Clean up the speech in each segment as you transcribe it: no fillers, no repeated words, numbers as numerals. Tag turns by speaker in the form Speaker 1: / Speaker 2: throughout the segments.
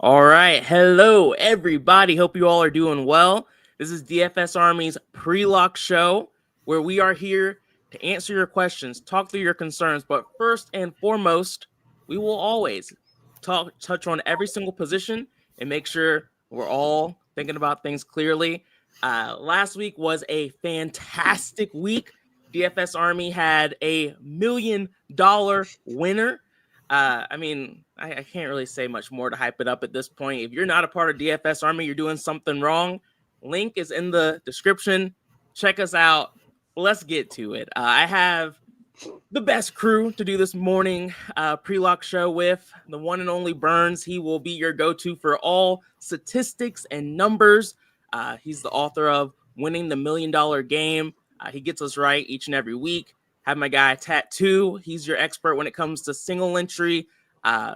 Speaker 1: All right. Hello, everybody. Hope you all are doing well. This is DFS Army's pre-lock show where we are here to answer your questions, talk through your concerns. But first and foremost, we will always touch on every single position and make sure we're all thinking about things clearly. Last week was a fantastic week. DFS Army had $1 million winner. I can't really say much more to hype it up at this point. If you're not a part of DFS Army, you're doing something wrong. Link is in the description. Check us out. Let's get to it. I have the best crew to do this morning pre-lock show with, the one and only Burns. He will be your go-to for all statistics and numbers. He's the author of Winning the $1 Million Game. He gets us right each and every week. Have my guy Tattoo. He's your expert when it comes to single entry,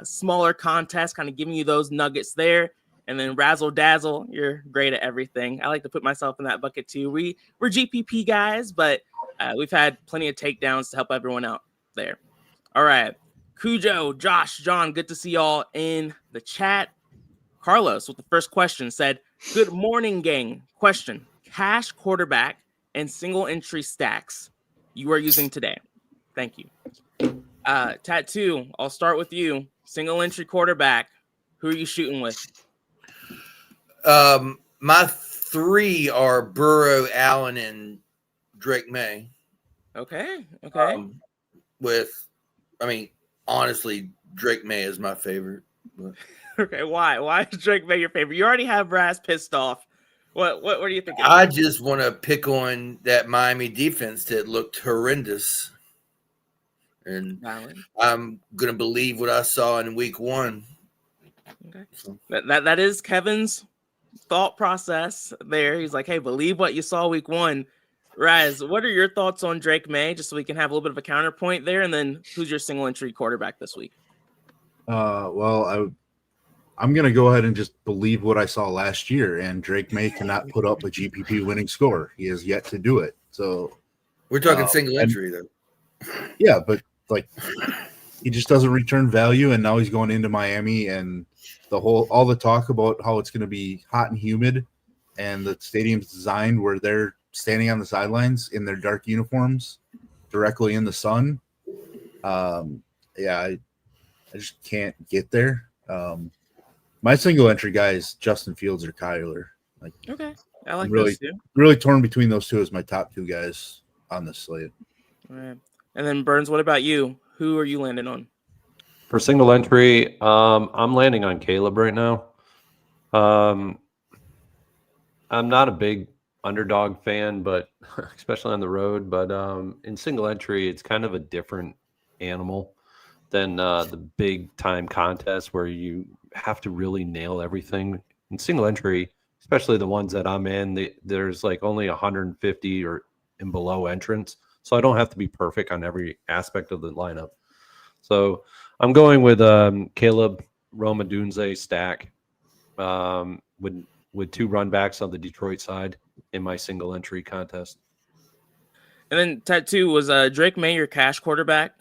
Speaker 1: smaller contests, kind of giving you those nuggets there. And then Razzle Dazzle, you're great at everything. I like to put myself in that bucket too. We're GPP guys, but we've had plenty of takedowns to help everyone out there. All right. Cujo, Josh, John, good to see y'all in the chat. Carlos with the first question said, good morning, gang. Question, cash quarterback and single entry stacks you are using today. Thank you. Tattoo, I'll start with you. Single entry quarterback. Who are you shooting with?
Speaker 2: My three are Burrow, Allen, and Drake May.
Speaker 1: Okay.
Speaker 2: Honestly, Drake May is my favorite. But...
Speaker 1: Okay, why? Why is Drake May your favorite? You already have Raz pissed off. What are you thinking?
Speaker 2: I just want to pick on that Miami defense that looked horrendous. And I'm going to believe what I saw in week one.
Speaker 1: Okay. That is Kevin's thought process there. He's like, hey, believe what you saw week one. Raz, what are your thoughts on Drake May, just so we can have a little bit of a counterpoint there? And then who's your single entry quarterback this week?
Speaker 3: I'm going to go ahead and just believe what I saw last year, and Drake May cannot put up a GPP winning score. He has yet to do it. So
Speaker 2: we're talking single entry, though.
Speaker 3: Yeah, but he just doesn't return value, and now he's going into Miami, and all the talk about how it's going to be hot and humid, and the stadium's designed where they're standing on the sidelines in their dark uniforms, directly in the sun. I just can't get there. My single entry guy is Justin Fields or Kyler.
Speaker 1: Okay, I like
Speaker 3: really,
Speaker 1: those two.
Speaker 3: Really torn between those two as my top two guys on this slate.
Speaker 1: All right. And then Burns, what about you? Who are you landing on?
Speaker 4: For single entry, I'm landing on Caleb right now. I'm not a big underdog fan, but especially on the road. But in single entry, it's kind of a different animal than the big time contest where you have to really nail everything. In single entry, especially the ones that I'm in, there's like only 150 or and below entrants. So I don't have to be perfect on every aspect of the lineup. So I'm going with Caleb Romadunze stack with two run backs on the Detroit side in my single entry contest.
Speaker 1: And then Tattoo, was Drake May your cash quarterback?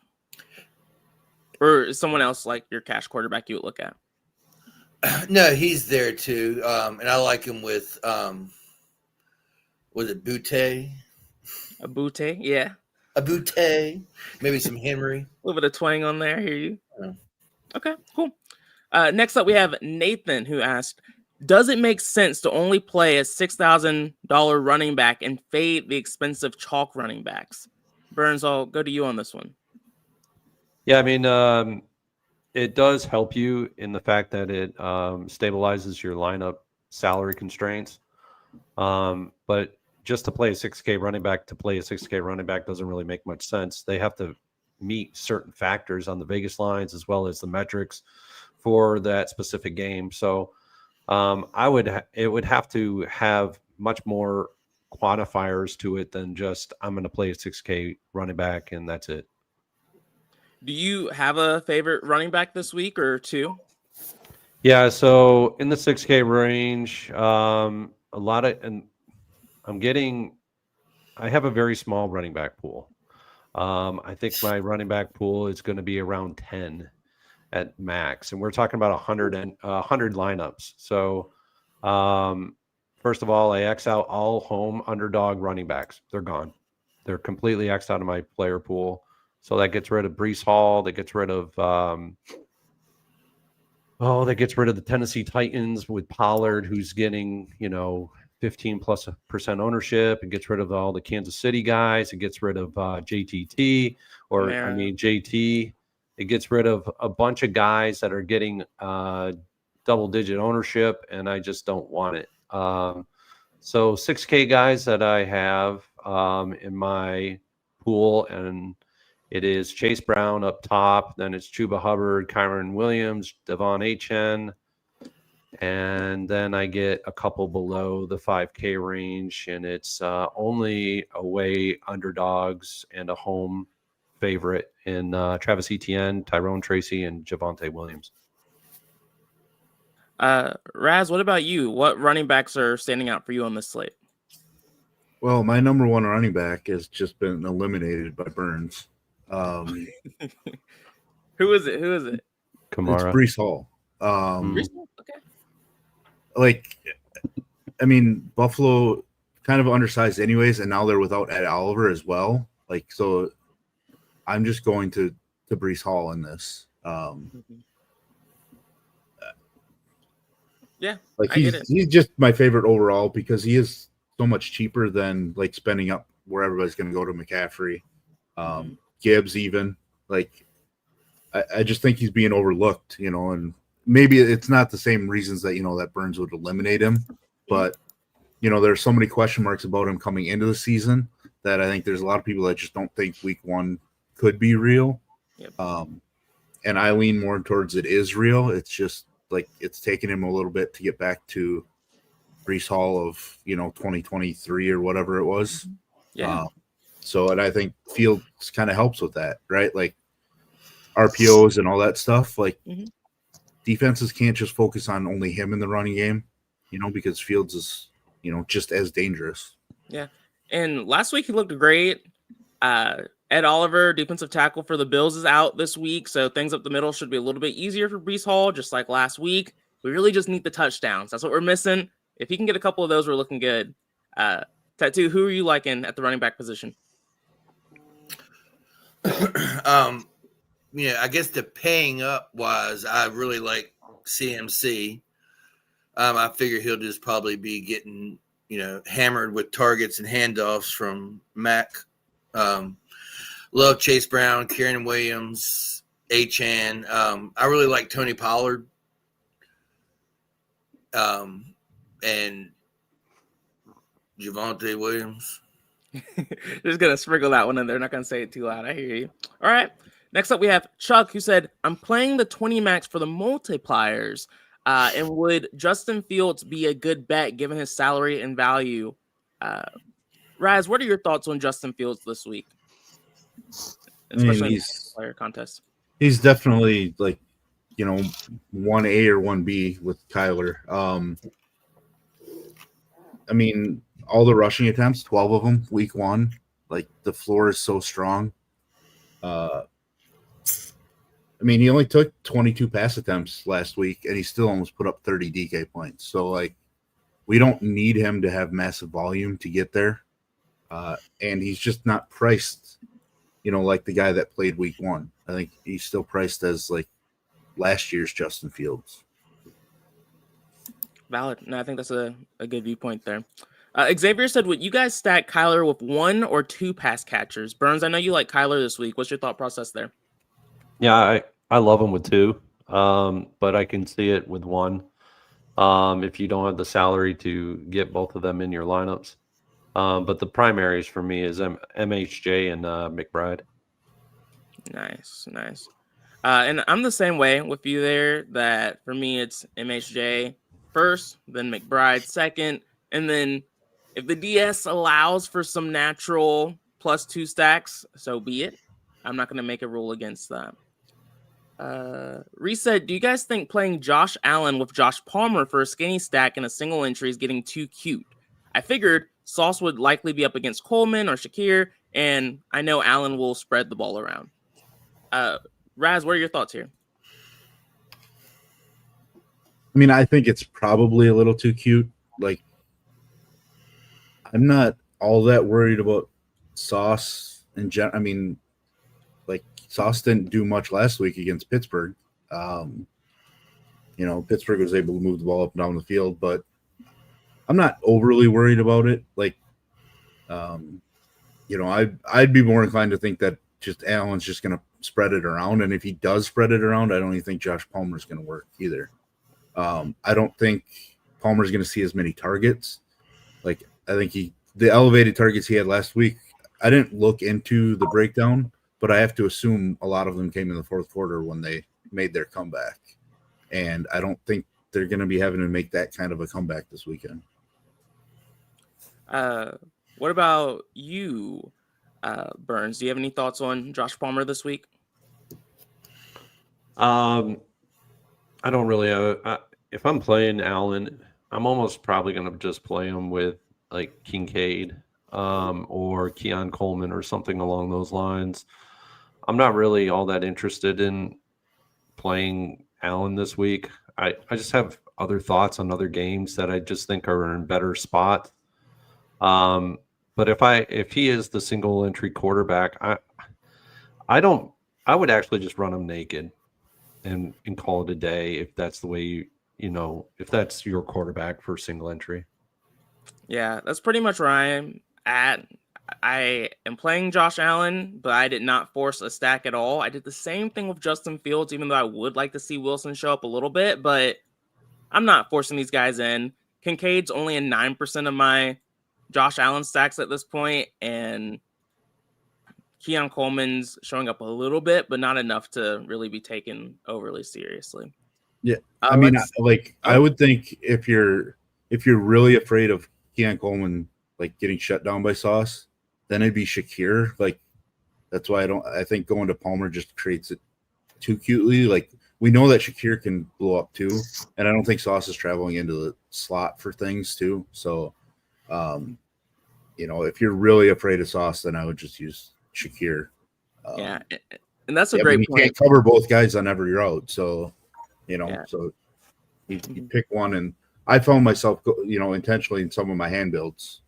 Speaker 1: Or is someone else like your cash quarterback you would look at?
Speaker 2: No, he's there too. And I like him with was it Butte?
Speaker 1: A Butte, yeah.
Speaker 2: A Butte. Maybe some Henry.
Speaker 1: A little bit of twang on there. Hear you?
Speaker 2: Yeah.
Speaker 1: Okay, cool. Next up, we have Nathan, who asked, does it make sense to only play a $6,000 running back and fade the expensive chalk running backs? Burns, I'll go to you on this one.
Speaker 4: Yeah, I mean, it does help you in the fact that it stabilizes your lineup salary constraints. But just to play a 6K running back doesn't really make much sense. They have to meet certain factors on the Vegas lines as well as the metrics for that specific game. So it would have to have much more quantifiers to it than just I'm going to play a 6K running back and that's it.
Speaker 1: Do you have a favorite running back this week or two?
Speaker 4: Yeah, so in the 6K range, I have a very small running back pool. I think my running back pool is going to be around 10. at max, and we're talking about 100 lineups. So, first of all, I X out all home underdog running backs. They're gone. They're completely X'd out of my player pool. So that gets rid of Breece Hall. That gets rid of that gets rid of the Tennessee Titans with Pollard, who's getting 15+% ownership. It gets rid of all the Kansas City guys. It gets rid of JT. It gets rid of a bunch of guys that are getting double-digit ownership, and I just don't want it. So 6K guys that I have in my pool, and it is Chase Brown up top. Then it's Chuba Hubbard, Kyron Williams, Devon Achane. And then I get a couple below the 5K range, and it's only away underdogs and a home favorite in Travis Etienne, Tyrone Tracy, and Javonte Williams.
Speaker 1: Raz, what about you? What running backs are standing out for you on this slate?
Speaker 3: Well, my number one running back has just been eliminated by Burns.
Speaker 1: Who is it?
Speaker 4: Kamara.
Speaker 3: It's Breece Hall.
Speaker 1: Breece Hall? Okay.
Speaker 3: Like, I mean, Buffalo kind of undersized anyways, and now they're without Ed Oliver as well. Like, so I'm just going to Breece Hall in this.
Speaker 1: Yeah,
Speaker 3: like he's just my favorite overall because he is so much cheaper than like spending up where everybody's going to go to McCaffrey, Gibbs even. Like, I just think he's being overlooked, and maybe it's not the same reasons that that Burns would eliminate him, but there's so many question marks about him coming into the season that I think there's a lot of people that just don't think week one could be real.
Speaker 1: Yep.
Speaker 3: And I lean more towards it is real. It's just like it's taken him a little bit to get back to Breece Hall of 2023 or whatever it was.
Speaker 1: Yeah.
Speaker 3: And I think Fields kind of helps with that, right? Like RPOs and all that stuff. Like defenses can't just focus on only him in the running game, because Fields is just as dangerous.
Speaker 1: Yeah. And last week he looked great. Ed Oliver, defensive tackle for the Bills, is out this week, so things up the middle should be a little bit easier for Breece Hall, just like last week. We really just need the touchdowns. That's what we're missing. If he can get a couple of those, we're looking good. Tattoo, who are you liking at the running back position?
Speaker 2: I guess the paying up wise, I really like CMC. I figure he'll just probably be getting, hammered with targets and handoffs from Mac. Love Chase Brown, Kyren Williams, Achane. I really like Tony Pollard. And Javonte Williams.
Speaker 1: Just going to sprinkle that one in there. Not going to say it too loud. I hear you. All right. Next up, we have Chuck, who said, I'm playing the 20 max for the multipliers. And would Justin Fields be a good bet given his salary and value? Raz, what are your thoughts on Justin Fields this week? Especially in the player contest.
Speaker 3: He's definitely like, 1A or 1B with Kyler. I mean, all the rushing attempts, 12 of them, week one. Like, the floor is so strong. I mean, he only took 22 pass attempts last week, and he still almost put up 30 DK points. So, like, we don't need him to have massive volume to get there. And he's just not priced, like the guy that played week one. I think he's still priced as, like, last year's Justin Fields.
Speaker 1: Valid. No, I think that's a good viewpoint there. Xavier said, would you guys stack Kyler with 1 or 2 pass catchers? Burns, I know you like Kyler this week. What's your thought process there?
Speaker 4: Yeah, I love him with 2, but I can see it with 1 if you don't have the salary to get both of them in your lineups. But the primaries for me is MHJ and McBride.
Speaker 1: Nice. And I'm the same way with you there, that for me it's MHJ first, then McBride second, and then if the DS allows for some natural +2 stacks, so be it. I'm not going to make a rule against that. Reset, do you guys think playing Josh Allen with Josh Palmer for a skinny stack in a single entry is getting too cute? I figured Sauce would likely be up against Coleman or Shakir, and I know Allen will spread the ball around. Raz, what are your thoughts here?
Speaker 3: I mean, I think it's probably a little too cute. Like, I'm not all that worried about Sauce in general. I mean, like, Sauce didn't do much last week against Pittsburgh. Pittsburgh was able to move the ball up and down the field, but I'm not overly worried about it. Like, I'd be more inclined to think that just Allen's just going to spread it around. And if he does spread it around, I don't even think Josh Palmer's going to work either. I don't think Palmer's going to see as many targets. Like, I think the elevated targets he had last week, I didn't look into the breakdown, but I have to assume a lot of them came in the fourth quarter when they made their comeback. And I don't think they're going to be having to make that kind of a comeback this weekend.
Speaker 1: What about you, Burns? Do you have any thoughts on Josh Palmer this week?
Speaker 4: I don't really. If I'm playing Allen, I'm almost probably going to just play him with like Kincaid or Keon Coleman or something along those lines. I'm not really all that interested in playing Allen this week. I just have other thoughts on other games that I just think are in better spot. But if he is the single entry quarterback, I would actually just run him naked and call it a day if that's the way if that's your quarterback for single entry.
Speaker 1: Yeah, that's pretty much where I am at. I am playing Josh Allen, but I did not force a stack at all. I did the same thing with Justin Fields, even though I would like to see Wilson show up a little bit, but I'm not forcing these guys in. Kincaid's only in 9% of my Josh Allen stacks at this point, and Keon Coleman's showing up a little bit, but not enough to really be taken overly seriously.
Speaker 3: Yeah, I mean, I would think if you're really afraid of Keon Coleman like getting shut down by Sauce, then it'd be Shakir. Like, that's why I think going to Palmer just creates it too cutely. Like, we know that Shakir can blow up too, and I don't think Sauce is traveling into the slot for things too. So, if you're really afraid of Sauce, then I would just use Shakir.
Speaker 1: Yeah, and that's a great point.
Speaker 3: You can't cover both guys on every route, so so you pick one. And I found myself, intentionally in some of my hand builds,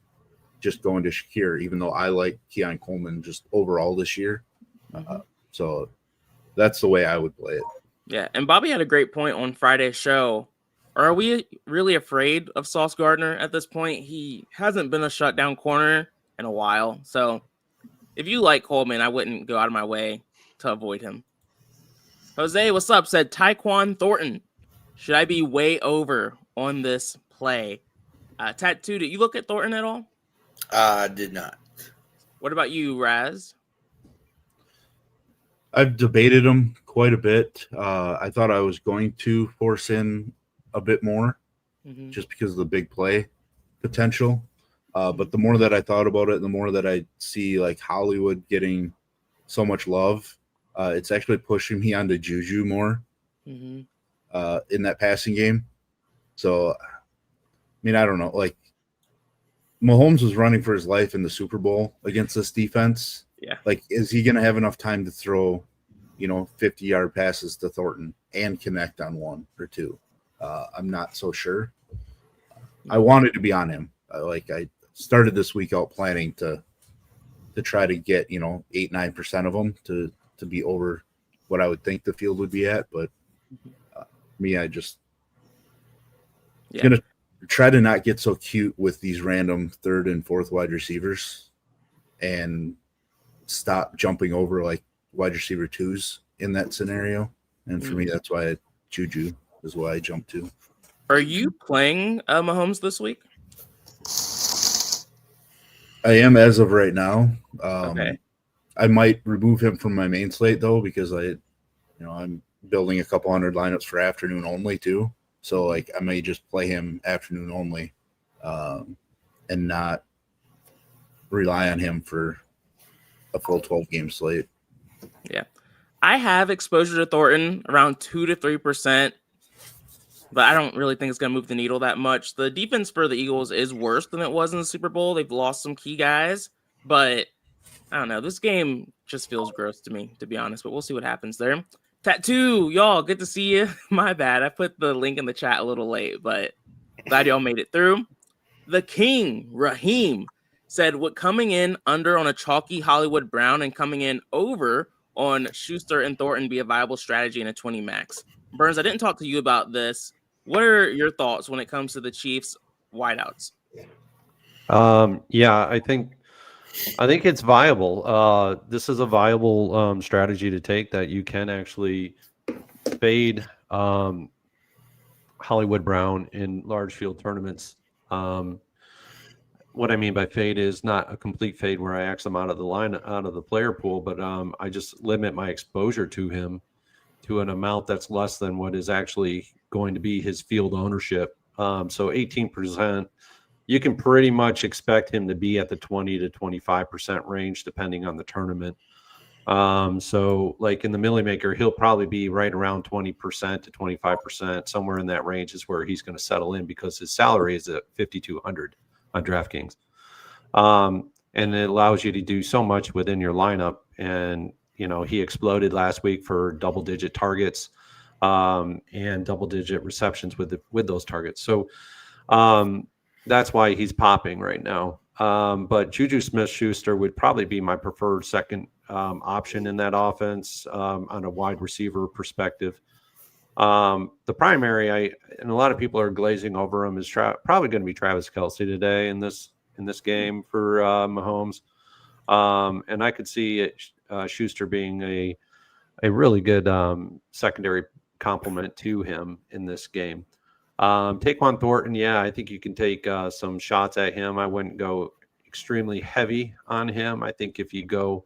Speaker 3: just going to Shakir, even though I like Keon Coleman just overall this year. So that's the way I would play it.
Speaker 1: Yeah, and Bobby had a great point on Friday's show. Are we really afraid of Sauce Gardner at this point? He hasn't been a shutdown corner in a while. So if you like Coleman, I wouldn't go out of my way to avoid him. Jose, what's up? Said Tyquan Thornton. Should I be way over on this play? Tattoo, did you look at Thornton at all?
Speaker 2: I did not.
Speaker 1: What about you, Raz?
Speaker 3: I've debated him quite a bit. I thought I was going to force in a bit more just because of the big play potential. But the more that I thought about it, the more that I see like Hollywood getting so much love, it's actually pushing me onto Juju more in that passing game. So, I mean, I don't know. Like, Mahomes was running for his life in the Super Bowl against this defense.
Speaker 1: Yeah. Like,
Speaker 3: is he going to have enough time to throw, 50-yard passes to Thornton and connect on one or two? I'm not so sure. I wanted to be on him. I started this week out planning to try to get 8-9% of them to be over what I would think the field would be at, but I just gonna try to not get so cute with these random third and fourth wide receivers and stop jumping over like wide receiver twos in that scenario. And for me, that's why Juju is why I jumped to.
Speaker 1: Are you playing Mahomes this week?
Speaker 3: I am as of right now.
Speaker 1: Okay.
Speaker 3: I might remove him from my main slate though, because I'm building a couple hundred lineups for afternoon only too. So I may just play him afternoon only, and not rely on him for a full 12 game slate.
Speaker 1: Yeah. I have exposure to Thornton around 2 to 3%, but I don't really think it's going to move the needle that much. The defense for the Eagles is worse than it was in the Super Bowl. They've lost some key guys, but I don't know. This game just feels gross to me, to be honest, but we'll see what happens there. Tattoo, y'all, good to see you. My bad. I put the link in the chat a little late, but glad y'all made it through. The King, Raheem, said, would coming in under on a chalky Hollywood Brown and coming in over on Schuster and Thornton be a viable strategy in a 20 max? Burns, I didn't talk to you about this. What are your thoughts when it comes to the Chiefs wideouts?
Speaker 4: Yeah, I think it's viable. This is a viable strategy to take, that you can actually fade Hollywood Brown in large field tournaments. What I mean by fade is not a complete fade where I X him out of the line, out of the player pool, but I just limit my exposure to him to an amount that's less than what is actually going to be his field ownership. So 18%, you can pretty much expect him to be at the 20 to 25% range, depending on the tournament. So like in the Millie Maker, he'll probably be right around 20% to 25%, somewhere in that range is where he's going to settle in, because his salary is at 5,200 on DraftKings. And it allows you to do so much within your lineup. And, you know, he exploded last week for double-digit targets and double-digit receptions with those targets. So that's why he's popping right now. But Juju Smith-Schuster would probably be my preferred second option in that offense on a wide receiver perspective. The primary, and a lot of people are glazing over him, is probably going to be Travis Kelce today in this game for Mahomes. And I could see Schuster being a really good secondary complement to him in this game. Taquan Thornton, yeah, I think you can take some shots at him. I wouldn't go extremely heavy on him. I think if you go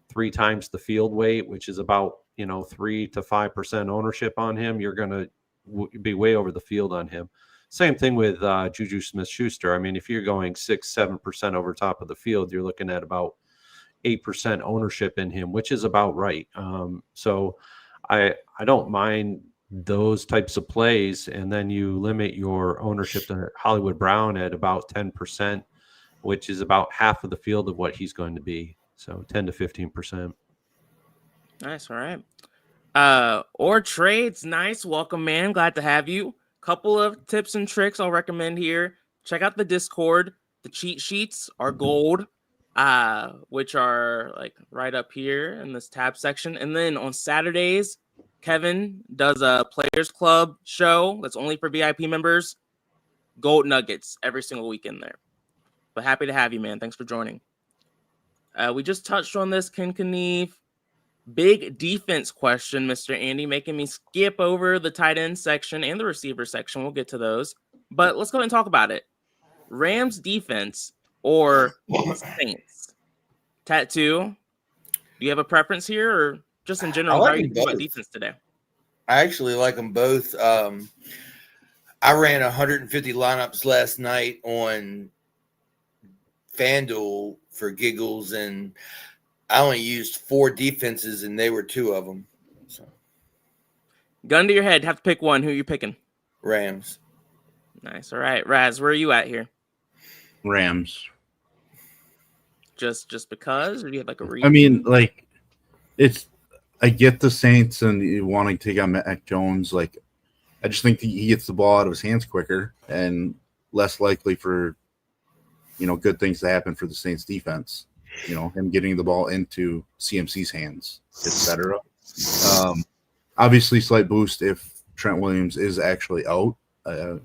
Speaker 4: 3 times the field weight, which is about 3 to 5% ownership on him, you're going to be way over the field on him. Same thing with Juju Smith-Schuster. I mean, if you're going 6-7% over top of the field, you're looking at about 8% ownership in him, which is about right. So I don't mind those types of plays, and then you limit your ownership to Hollywood Brown at about 10%, which is about half of the field of what he's going to be. So 10 to 15%.
Speaker 1: Nice. All right. Or trades. Nice. Welcome, man. Glad to have you. Couple of tips and tricks I'll recommend here. Check out the Discord. The cheat sheets are gold, which are like right up here in this tab section. And then on Saturdays, Kevin does a Players Club show that's only for VIP members. Gold nuggets every single week in there. But happy to have you, man. Thanks for joining. We just touched on this, Ken Knieve. Big defense question, Mr. Andy, making me skip over the tight end section and the receiver section. We'll get to those. But let's go ahead and talk about it. Rams defense or Saints? Tattoo, do you have a preference here, or just in general, how are you thinking about defense today?
Speaker 2: I actually like them both. I ran 150 lineups last night on FanDuel for giggles, and I only used 4 defenses, and they were 2 of them. So,
Speaker 1: gun to your head, have to pick one. Who are you picking?
Speaker 2: Rams.
Speaker 1: Nice. All right, Raz, where are you at here?
Speaker 3: Rams.
Speaker 1: Just because, or do you have like a reason?
Speaker 3: I mean, like, I get the Saints and wanting to take on Mac Jones. Like, I just think he gets the ball out of his hands quicker and less likely for, good things to happen for the Saints defense. Him getting the ball into CMC's hands, etc. Obviously, slight boost if Trent Williams is actually out. I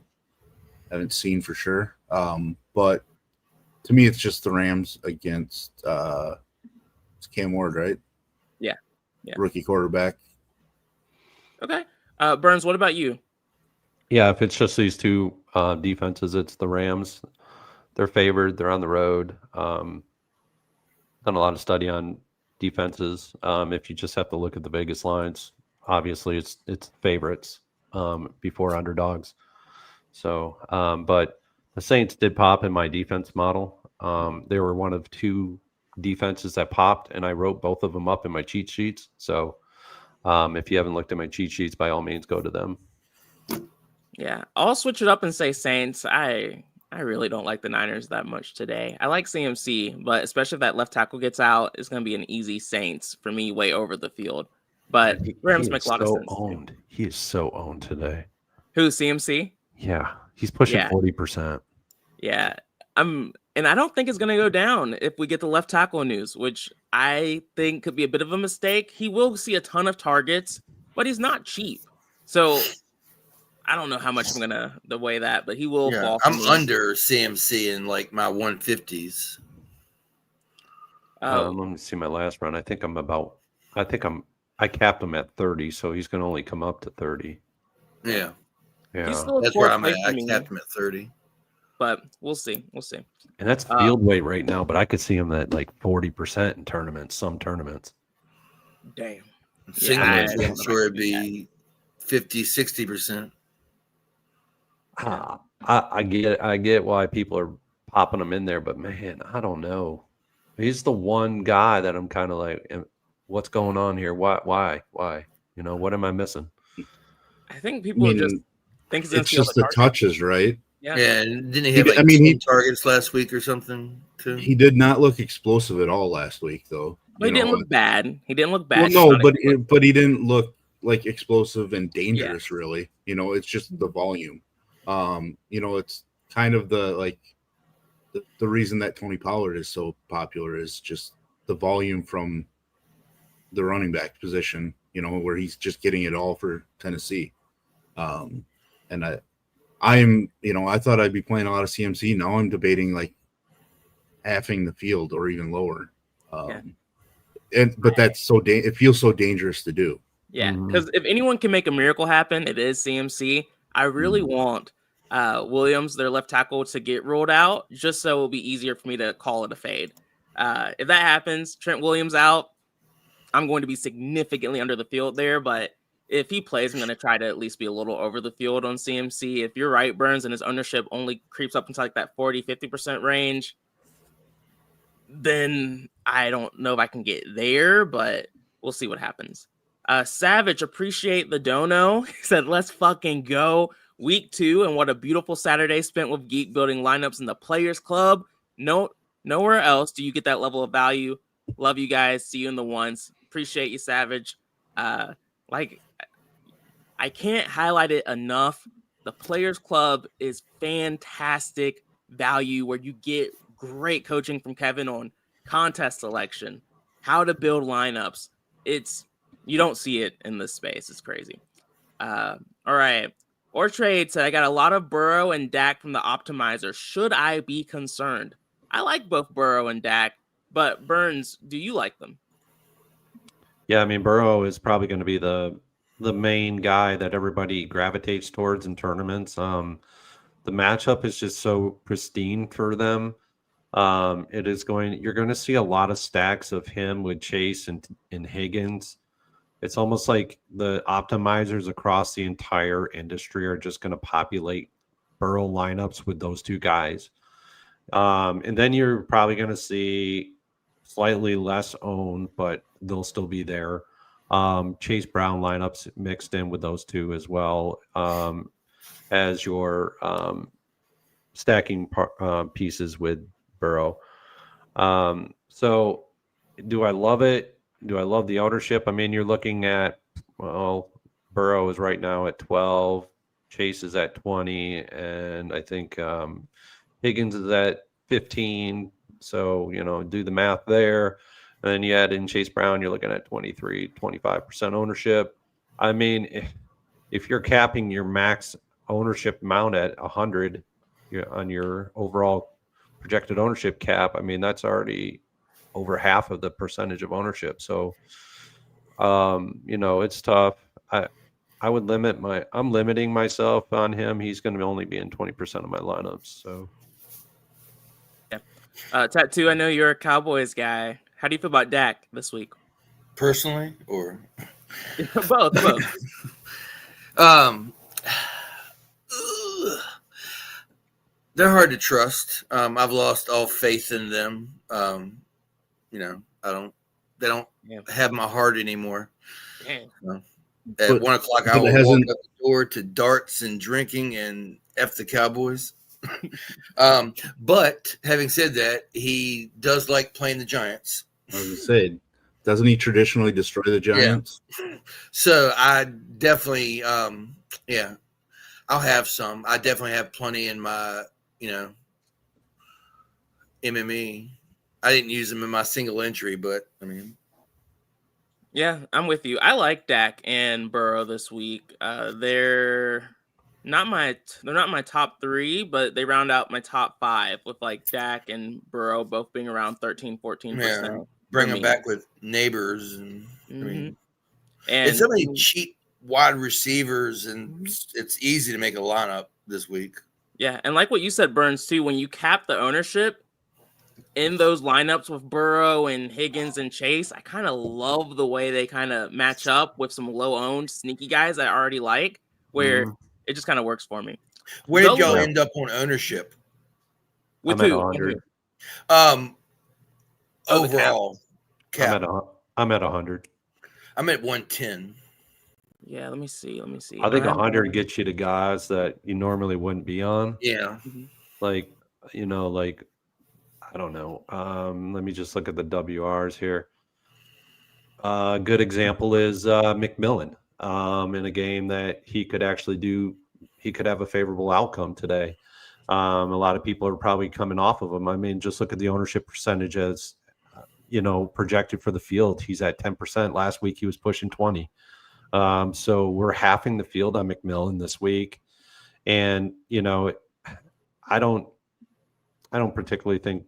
Speaker 3: haven't seen for sure. But to me, it's just the Rams against it's Cam Ward, right?
Speaker 1: Yeah.
Speaker 3: Rookie quarterback.
Speaker 1: Okay. Burns, what about you?
Speaker 4: Yeah, if it's just these two defenses, it's the Rams. They're favored. They're on the road. Done a lot of study on defenses. If you just have to look at the Vegas lines, obviously it's favorites before underdogs. So, but the Saints did pop in my defense model. They were one of 2 defenses that popped, and I wrote both of them up in my cheat sheets. So if you haven't looked at my cheat sheets, by all means, go to them.
Speaker 1: Yeah, I'll switch it up and say Saints. I really don't like the Niners that much today. I like CMC, but especially if that left tackle gets out, it's going to be an easy Saints for me way over the field. but Rams
Speaker 4: He
Speaker 1: make
Speaker 4: is
Speaker 1: a lot of
Speaker 4: so
Speaker 1: sense.
Speaker 4: owned. He is so owned today.
Speaker 1: Who, CMC?
Speaker 4: Yeah, he's pushing
Speaker 1: Yeah.
Speaker 4: 40%.
Speaker 1: Yeah. And I don't think it's going to go down if we get the left tackle news, which I think could be a bit of a mistake. He will see a ton of targets, but he's not cheap. So I don't know how much I'm going to weigh that, but he will fall.
Speaker 2: I'm under CMC in like my 150s.
Speaker 4: Let me see my last run. I capped him at 30, so he's going to only come up to 30.
Speaker 2: Yeah.
Speaker 1: That's
Speaker 2: where I'm at. I capped him at 30.
Speaker 1: But we'll see.
Speaker 4: And that's field weight right now, but I could see him at like 40% in tournaments, some tournaments.
Speaker 1: Damn.
Speaker 2: I'm sure it'd be 50, 60%.
Speaker 4: I get why people are popping him in there, but man, I don't know. He's the one guy that I'm kind of like, what's going on here? Why? You know, what am I missing?
Speaker 1: I think people just think
Speaker 3: it's just the touches, right?
Speaker 1: Yeah.
Speaker 2: And didn't he have 10 targets last week or something too?
Speaker 3: He did not look explosive at all last week, though.
Speaker 1: But he didn't look bad.
Speaker 3: Well, no, but he didn't look like explosive and dangerous, really. You know, it's just the volume. You know, it's kind of the reason that Tony Pollard is so popular is just the volume from the running back position, you know, where he's just getting it all for Tennessee. And I thought I'd be playing a lot of CMC. Now I'm debating like halving the field or even lower. But that's it feels so dangerous to do.
Speaker 1: Yeah, because if anyone can make a miracle happen, it is CMC. I really want Williams, their left tackle, to get ruled out, just so it'll be easier for me to call it a fade. If that happens, Trent Williams out, I'm going to be significantly under the field there. But if he plays, I'm going to try to at least be a little over the field on CMC. If you're right, Burns, and his ownership only creeps up into like that 40-50% range, then I don't know if I can get there, but we'll see what happens. Savage, appreciate the dono. He said, let's fucking go. Week 2, and what a beautiful Saturday spent with Geek building lineups in the Players Club. Nowhere else do you get that level of value. Love you guys. See you in the ones. Appreciate you, Savage. I can't highlight it enough. The Players Club is fantastic value where you get great coaching from Kevin on contest selection, how to build lineups. You don't see it in this space. It's crazy. All right. Or trade said, I got a lot of Burrow and Dak from the optimizer. Should I be concerned? I like both Burrow and Dak, but Burns, do you like them?
Speaker 4: Yeah, I mean, Burrow is probably going to be the main guy that everybody gravitates towards in tournaments. The matchup is just so pristine for them. You're going to see a lot of stacks of him with Chase and Higgins. It's almost like the optimizers across the entire industry are just going to populate Burrow lineups with those two guys. And then you're probably going to see slightly less owned, but they'll still be there. Chase Brown lineups mixed in with those two as well, as your stacking pieces with Burrow. So do I love it? Do I love the ownership? I mean, you're looking at, Burrow is right now at 12, Chase is at 20, and I think Higgins is at 15. So, do the math there. And then you add in Chase Brown, you're looking at 23, 25% ownership. I mean, if you're capping your max ownership amount at 100 on your overall projected ownership cap, I mean, that's already over half of the percentage of ownership. So, it's tough. I'm limiting myself on him. He's going to only be in 20% of my lineups. So,
Speaker 1: yeah. Tattoo, I know you're a Cowboys guy. How do you feel about Dak this week?
Speaker 2: Personally, or
Speaker 1: both?
Speaker 2: They're hard to trust. I've lost all faith in them. They don't have my heart anymore. At 1 o'clock, I will walk up the door to darts and drinking and F the Cowboys. But having said that, he does like playing the Giants.
Speaker 3: I was going to say, Doesn't he traditionally destroy the Giants?
Speaker 2: So I definitely, yeah, I'll have some. I definitely have plenty in my, MME. I didn't use them in my single entry, but I mean,
Speaker 1: Yeah, I'm with you. I like Dak and Burrow this week. They're not my top 3, but they round out my top 5 with like Dak and Burrow both being around 13-14%.
Speaker 2: yeah, bring them back with neighbors, and I mean,
Speaker 1: and
Speaker 2: it's so many cheap wide receivers, and it's easy to make a lineup this week.
Speaker 1: Yeah, and like what you said, Burns, too, when you cap the ownership in those lineups with Burrow and Higgins and Chase, I kind of love the way they kind of match up with some low-owned, sneaky guys I already like, where it just kind of works for me.
Speaker 2: Where did y'all end up on ownership?
Speaker 1: With
Speaker 4: I'm
Speaker 1: who?
Speaker 4: at 100.
Speaker 2: Overall, cap.
Speaker 4: I'm at 100.
Speaker 2: I'm at 110.
Speaker 1: Yeah, let me see.
Speaker 4: I think 100 gets you to guys that you normally wouldn't be on.
Speaker 2: Yeah.
Speaker 4: Like, I don't know. Let me just look at the WRs here. A good example is McMillan in a game that he could have a favorable outcome today. A lot of people are probably coming off of him. I mean, just look at the ownership percentage as, projected for the field. He's at 10%. Last week he was pushing 20. So we're halving the field on McMillan this week. And, I don't particularly think,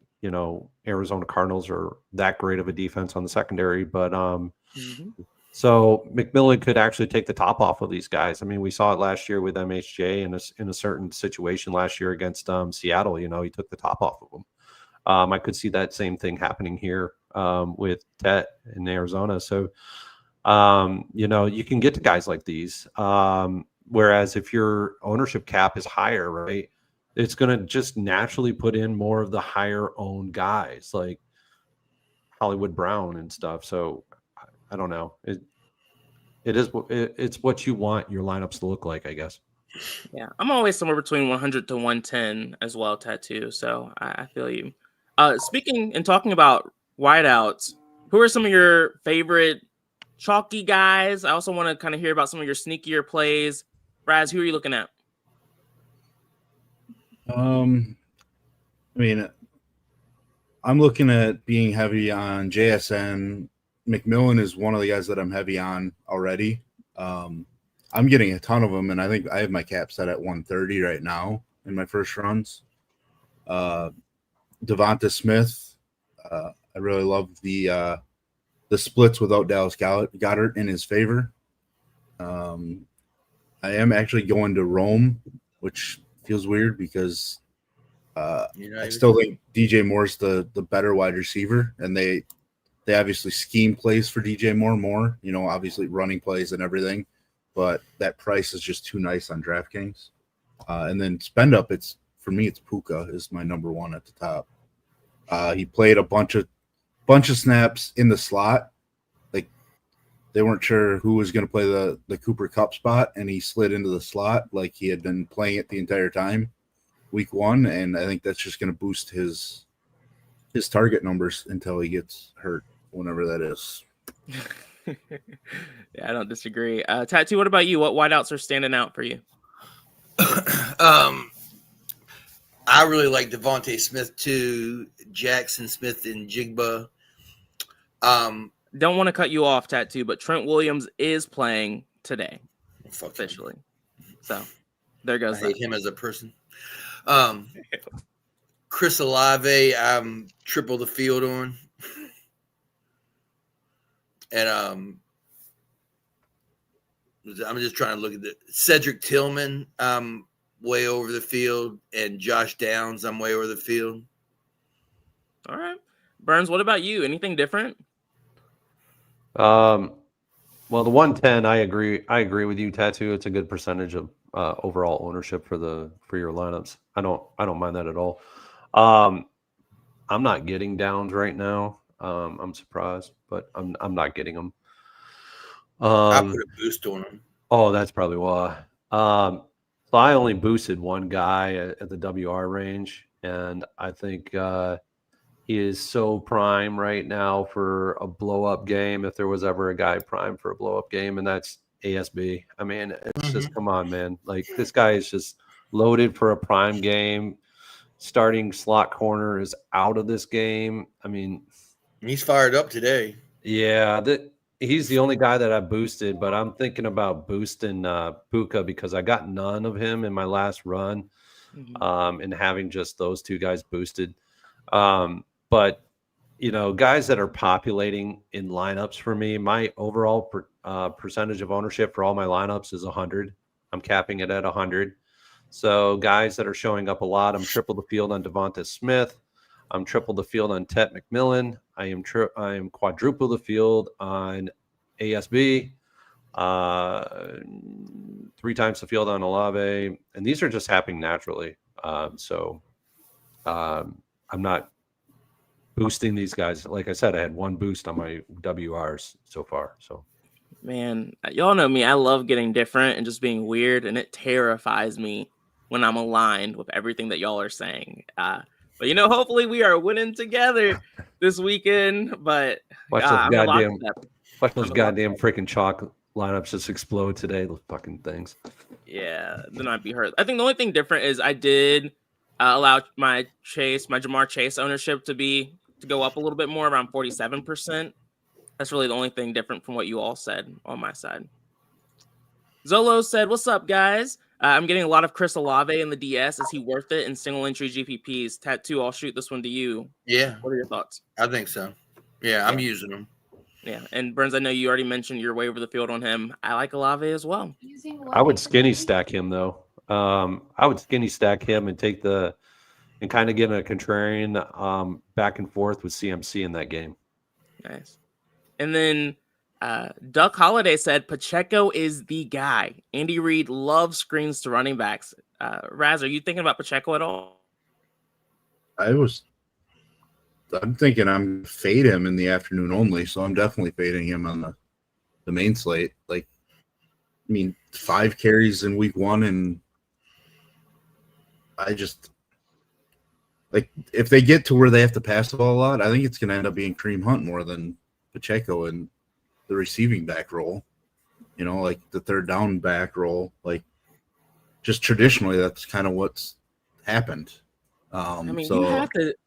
Speaker 4: Arizona Cardinals are that great of a defense on the secondary, but so McMillan could actually take the top off of these guys. I mean, we saw it last year with MHJ in a certain situation last year against Seattle. He took the top off of them. I could see that same thing happening here with Tet in Arizona. So, you can get to guys like these. Whereas if your ownership cap is higher, right, it's going to just naturally put in more of the higher owned guys like Hollywood Brown and stuff. So I don't know. It's what you want your lineups to look like, I guess.
Speaker 1: Yeah, I'm always somewhere between 100 to 110 as well, Tattoo. So I feel you. Speaking and talking about wideouts, who are some of your favorite chalky guys? I also want to kind of hear about some of your sneakier plays. Raz, who are you looking at?
Speaker 3: I mean, I'm looking at being heavy on JSN. McMillan is one of the guys that I'm heavy on already. I'm getting a ton of them, and I think I have my cap set at 130 right now in my first runs. Devonta Smith, I really love the splits without Dallas Goedert in his favor. I am actually going to Rome, which feels weird because I still think DJ Moore's the better wide receiver, and they obviously scheme plays for DJ Moore more, obviously running plays and everything, but that price is just too nice on DraftKings. And then spend up, for me, it's Puka is my number one at the top. He played a bunch of snaps in the slot. Like they weren't sure who was going to play the Cooper Kupp spot, and he slid into the slot like he had been playing it the entire time, week one, and I think that's just going to boost his target numbers until he gets hurt, whenever that is.
Speaker 1: Yeah, I don't disagree. Tattoo, what about you? What wideouts are standing out for you?
Speaker 2: I really like Devontae Smith too, Jackson Smith and Jigba.
Speaker 1: Don't want to cut you off, Tattoo, but Trent Williams is playing today, officially. So there goes.
Speaker 2: I hate him as a person. Chris Olave, I'm triple the field on. And I'm just trying to look at Cedric Tillman, way over the field, and Josh Downs, I'm way over the field.
Speaker 1: All right. Burns, what about you? Anything different?
Speaker 4: Well, the 110, I agree with you, Tattoo. It's a good percentage of overall ownership for your lineups. I don't mind that at all. I'm not getting Downs right now. I'm surprised, but I'm not getting them.
Speaker 2: I put a boost on them.
Speaker 4: Oh, that's probably why. So I only boosted one guy at the WR range, and I think He is so prime right now for a blow-up game, if there was ever a guy prime for a blow-up game, and that's ASB. I mean, it's just, come on, man. Like, this guy is just loaded for a prime game. Starting slot corner is out of this game. I mean,
Speaker 2: He's fired up today.
Speaker 4: yeah, he's the only guy that I boosted, but I'm thinking about boosting Puka because I got none of him in my last run, and having just those two guys boosted. But, you know, guys that are populating in lineups for me, my overall percentage of ownership for all my lineups is 100. I'm capping it at 100. So guys that are showing up a lot, I'm triple the field on Devonta Smith. I'm triple the field on Tet McMillan. I am quadruple the field on ASB. 3 times the field on Olave. And these are just happening naturally. So I'm not boosting these guys. Like I said, I had 1 boost on my WRs so far. So,
Speaker 1: Man, y'all know me. I love getting different and just being weird, and it terrifies me when I'm aligned with everything that y'all are saying. But, you know, hopefully we are winning together this weekend. But
Speaker 4: watch
Speaker 1: I'm
Speaker 4: those goddamn freaking chalk lineups just explode today. Those fucking things.
Speaker 1: Yeah, then I'd be hurt. I think the only thing different is I did allow my Jamar Chase ownership to go up a little bit more, around 47%. That's really the only thing different from what you all said on my side. Zolo said, "What's up, guys? I'm getting a lot of Chris Olave in the DS. Is he worth it in single entry GPPs? Tattoo, I'll shoot this one to you.
Speaker 2: Yeah.
Speaker 1: What are your thoughts?"
Speaker 2: I think so. Yeah, I'm using them.
Speaker 1: Yeah, and Burns, I know you already mentioned your way over the field on him. I like Olave as well.
Speaker 4: I would skinny stack him though. I would skinny stack him and and kind of get a contrarian back and forth with CMC in that game.
Speaker 1: Nice. And then Duck Holiday said Pacheco is the guy. Andy Reid loves screens to running backs. Raz, are you thinking about Pacheco at all?
Speaker 3: I'm thinking I'm fade him in the afternoon only, so I'm definitely fading him on the main slate. Like, I mean, 5 carries in week 1, and I just like if they get to where they have to pass the ball a lot, I think it's going to end up being Kareem Hunt more than Pacheco in the receiving back role. You know, like the third down back role. Like, just traditionally, that's kind of what's happened.
Speaker 1: I mean,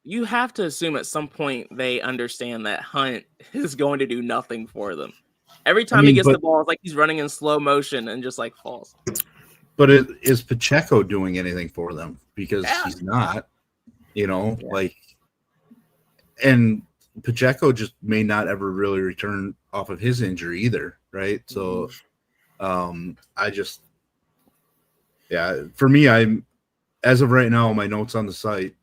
Speaker 1: you have to assume at some point they understand that Hunt is going to do nothing for them. Every time he gets the ball, it's like he's running in slow motion and just like falls.
Speaker 3: But is Pacheco doing anything for them? Because he's not, you know, and Pacheco just may not ever really return off of his injury either, right? So, for me, as of right now, my notes on the site,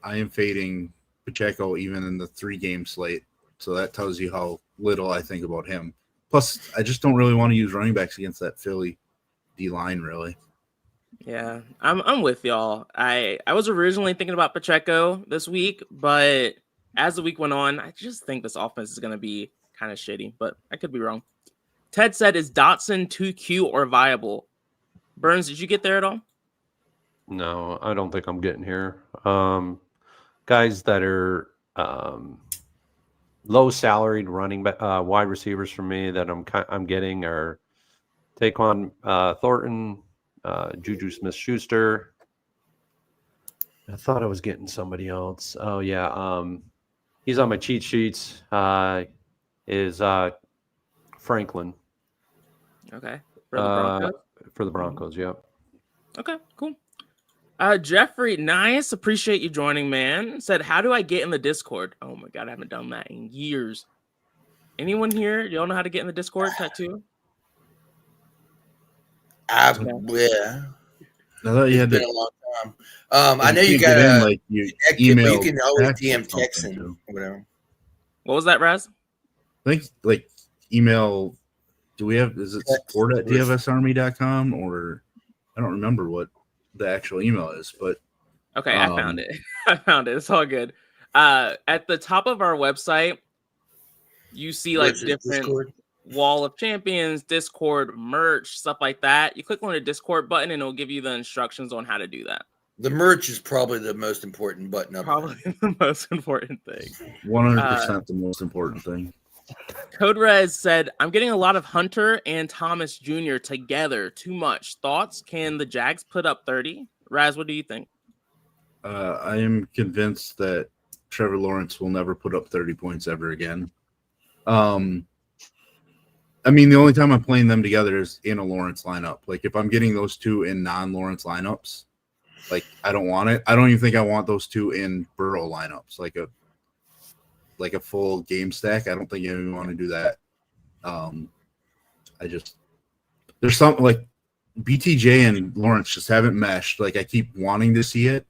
Speaker 3: I am fading Pacheco even in the 3-game slate. So that tells you how little I think about him. Plus, I just don't really want to use running backs against that Philly D-line, really.
Speaker 1: Yeah, I'm with y'all. I was originally thinking about Pacheco this week, but as the week went on, I just think this offense is going to be kind of shitty, but I could be wrong. Ted said, "Is Dotson too cute or viable?" Burns, did you get there at all?
Speaker 4: No, I don't think I'm getting here. Guys that are low salaried running wide receivers for me that I'm getting are Taquan Thornton, Juju Smith-Schuster. I thought I was getting somebody else. Oh yeah, he's on my cheat sheets. Is Franklin?
Speaker 1: Okay, for the Broncos.
Speaker 4: For the Broncos, yeah.
Speaker 1: Okay, cool. Jeffrey, nice. Appreciate you joining, man. Said, "How do I get in the Discord?" Oh my god, I haven't done that in years. Anyone here? You don't know how to get in the Discord? Tattoo?
Speaker 2: Yeah.
Speaker 3: I thought you had
Speaker 2: been
Speaker 3: to.
Speaker 2: A long time. I know you got
Speaker 3: to email.
Speaker 2: You can always DM Texan or whatever.
Speaker 1: What was that, Raz?
Speaker 3: I think like email. Do we have? Is it support at dfsarmy.com or I don't remember what the actual email is, but
Speaker 1: okay, I found it. I found it. It's all good. At the top of our website, you see like different Discord? Wall of Champions, Discord, merch, stuff like that. You click on the Discord button and it'll give you the instructions on how to do that.
Speaker 2: The merch is probably the most important button up.
Speaker 1: Probably the most important thing.
Speaker 3: 100% the most important thing.
Speaker 1: Code Res said, I'm getting a lot of Hunter and Thomas Jr. together. Too much. Thoughts? Can the Jags put up 30? Raz, what do you think?
Speaker 3: I am convinced that Trevor Lawrence will never put up 30 points ever again. I mean, the only time I'm playing them together is in a Lawrence lineup. Like, if I'm getting those two in non-Lawrence lineups, like, I don't want it. I don't even think I want those two in Burrow lineups, like a full game stack. I don't think I even want to do that. There's something like BTJ and Lawrence just haven't meshed. Like, I keep wanting to see it.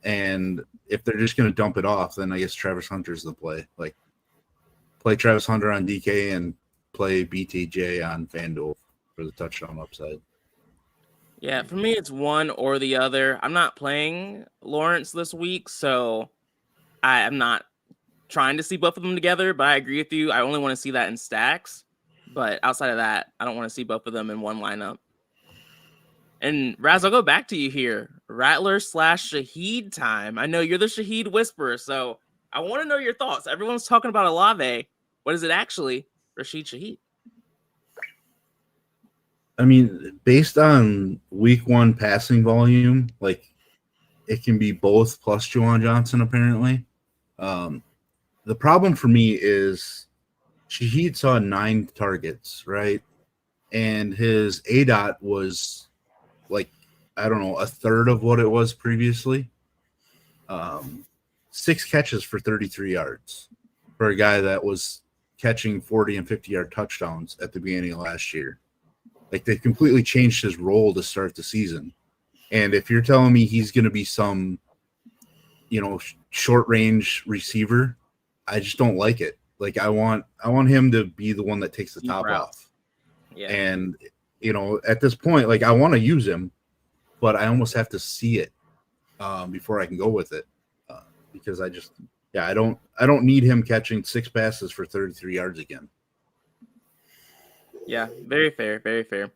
Speaker 3: And if they're just going to dump it off, then I guess Travis Hunter's the play. Like, play Travis Hunter on DK and play BTJ on FanDuel for the touchdown upside.
Speaker 1: Yeah, for me, it's one or the other. I'm not playing Lawrence this week, so I'm not trying to see both of them together, but I agree with you. I only want to see that in stacks. But outside of that, I don't want to see both of them in one lineup. And Raz, I'll go back to you here. Rattler / Shaheed time. I know you're the Shaheed whisperer, so I want to know your thoughts. Everyone's talking about Olave. What is it actually? Rashid Shaheed.
Speaker 3: I mean, based on week 1 passing volume, like, it can be both plus Juwan Johnson, apparently. The problem for me is Shaheed saw 9 targets, right? And his ADOT was, like, I don't know, a third of what it was previously. 6 catches for 33 yards for a guy that was catching 40 and 50-yard touchdowns at the beginning of last year. Like, they completely changed his role to start the season. And if you're telling me he's going to be some, short-range receiver, I just don't like it. Like, I want him to be the one that takes the top off.
Speaker 1: Yeah.
Speaker 3: And, at this point, like, I want to use him, but I almost have to see it before I can go with it. Because I don't need him catching 6 passes for 33 yards again.
Speaker 1: Yeah, very fair, very fair.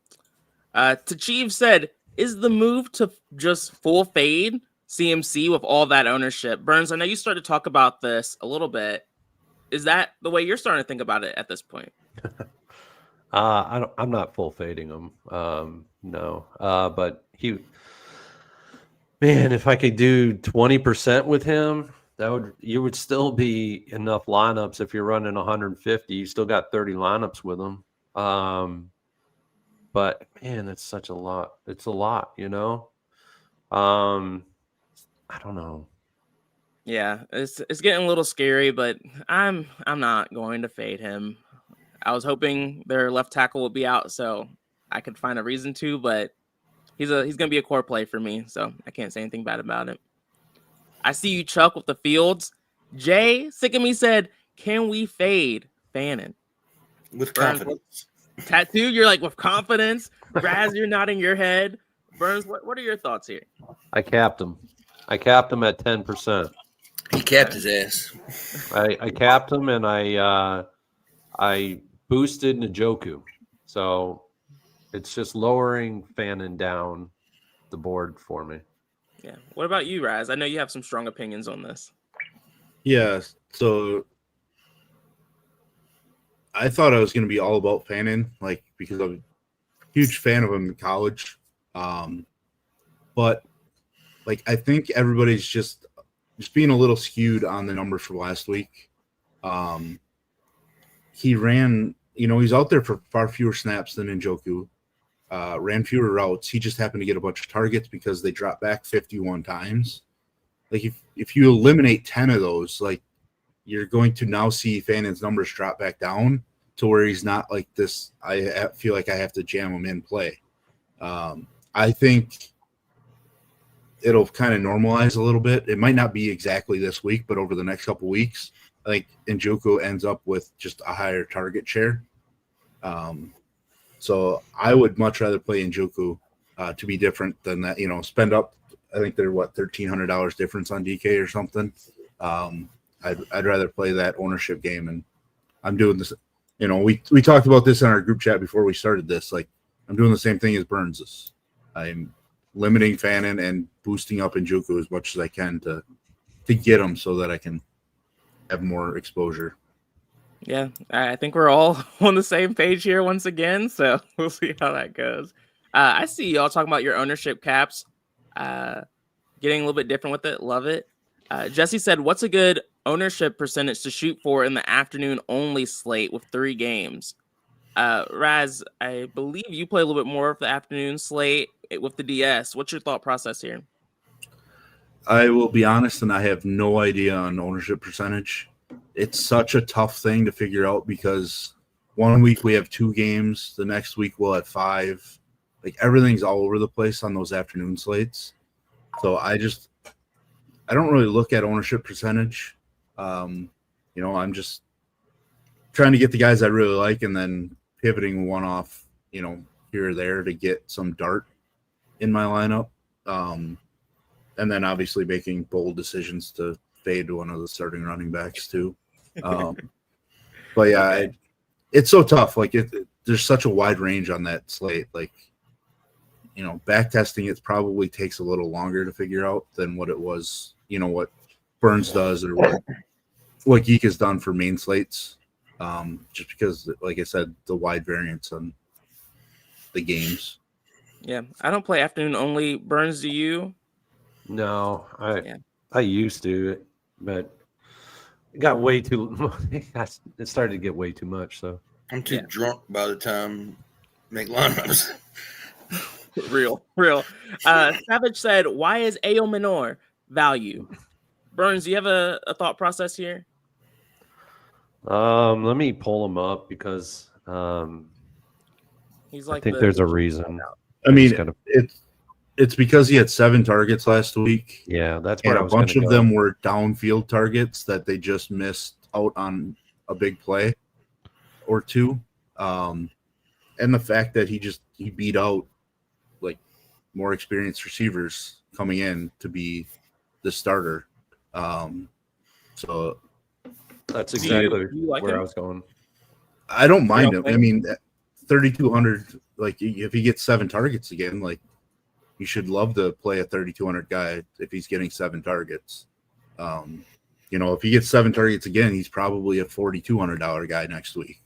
Speaker 1: Tachiv said, is the move to just full fade CMC with all that ownership? Burns, I know you started to talk about this a little bit. Is that the way you're starting to think about it at this point?
Speaker 4: I'm not full fading him. No. But if I could do 20% with him, you would still be enough lineups. If you're running 150, you still got 30 lineups with him. But man, it's such a lot. It's a lot, I don't know.
Speaker 1: Yeah, it's getting a little scary, but I'm not going to fade him. I was hoping their left tackle would be out so I could find a reason to, but he's going to be a core play for me, so I can't say anything bad about it. I see you, Chuck, with the Fields. Jay Sickamy said, can we fade Fannin?
Speaker 2: With
Speaker 1: Burns,
Speaker 2: confidence.
Speaker 1: Tattoo, you're like, with confidence. Raz, you're nodding your head. Burns, what are your thoughts here?
Speaker 4: I capped him. I capped him at 10%.
Speaker 2: He capped his ass.
Speaker 4: I capped him, and I boosted Njoku. So it's just lowering Fannin down the board for me.
Speaker 1: Yeah. What about you, Raz? I know you have some strong opinions on this.
Speaker 3: Yeah, so I thought I was going to be all about Fannin, like, because I'm a huge fan of him in college. But, like, I think everybody's just being a little skewed on the numbers from last week. He ran, he's out there for far fewer snaps than Njoku. Ran fewer routes. He just happened to get a bunch of targets because they dropped back 51 times. Like, if you eliminate 10 of those, like, you're going to now see Fannin's numbers drop back down to where he's not like this. I feel like I have to jam him in play. I think it'll kind of normalize a little bit. It might not be exactly this week, but over the next couple of weeks, I think Njoku ends up with just a higher target share. So I would much rather play Njoku to be different than that, spend up. I think they're $1,300 difference on DK or something. I'd rather play that ownership game, and I'm doing this. We talked about this in our group chat before we started this. Like, I'm doing the same thing as Burns. I'm limiting Fannin and boosting up Njoku as much as I can to get him so that I can have more exposure.
Speaker 1: Yeah, I think we're all on the same page here once again, so we'll see how that goes. I see y'all talking about your ownership caps, getting a little bit different with it. Love it. Jesse said, what's a good ownership percentage to shoot for in the afternoon only slate with 3 games? Raz, I believe you play a little bit more of the afternoon slate with the DS. What's your thought process here?
Speaker 3: I will be honest, and I have no idea on ownership percentage. It's such a tough thing to figure out because one week we have 2 games, the next week we'll have 5. Like everything's all over the place on those afternoon slates. So I don't really look at ownership percentage. I'm just trying to get the guys I really like and then pivoting one off, here or there to get some dart in my lineup. And then obviously making bold decisions to fade one of the starting running backs too. But yeah, it's so tough. Like there's such a wide range on that slate. Like, back testing, it probably takes a little longer to figure out than what it was, what Burns does or what Geek has done for main slates. Just because, like I said, the wide variance on the games.
Speaker 1: Yeah, I don't play afternoon only. Burns, do you?
Speaker 4: No, I used to, but it got way too. It started to get way too much. So
Speaker 2: I'm too drunk by the time I make lineups.
Speaker 1: Real. Savage said, why is Ayo Minor value? Burns, do you have a thought process here?
Speaker 4: Let me pull him up because
Speaker 1: He's like
Speaker 4: I think there's a reason.
Speaker 3: I mean, it's because he had 7 targets last week.
Speaker 4: Yeah, that's where
Speaker 3: and
Speaker 4: I was
Speaker 3: a bunch of
Speaker 4: go.
Speaker 3: them were downfield targets that they just missed out on a big play or 2. And the fact that he beat out like more experienced receivers coming in to be the starter. So
Speaker 4: that's exactly
Speaker 1: like
Speaker 4: where
Speaker 1: him?
Speaker 4: I was going.
Speaker 3: I don't mind him. I mean, 3,200, like if he gets 7 targets again, like you should love to play a 3,200 guy if he's getting 7 targets. If he gets 7 targets again, he's probably a $4,200 guy next week.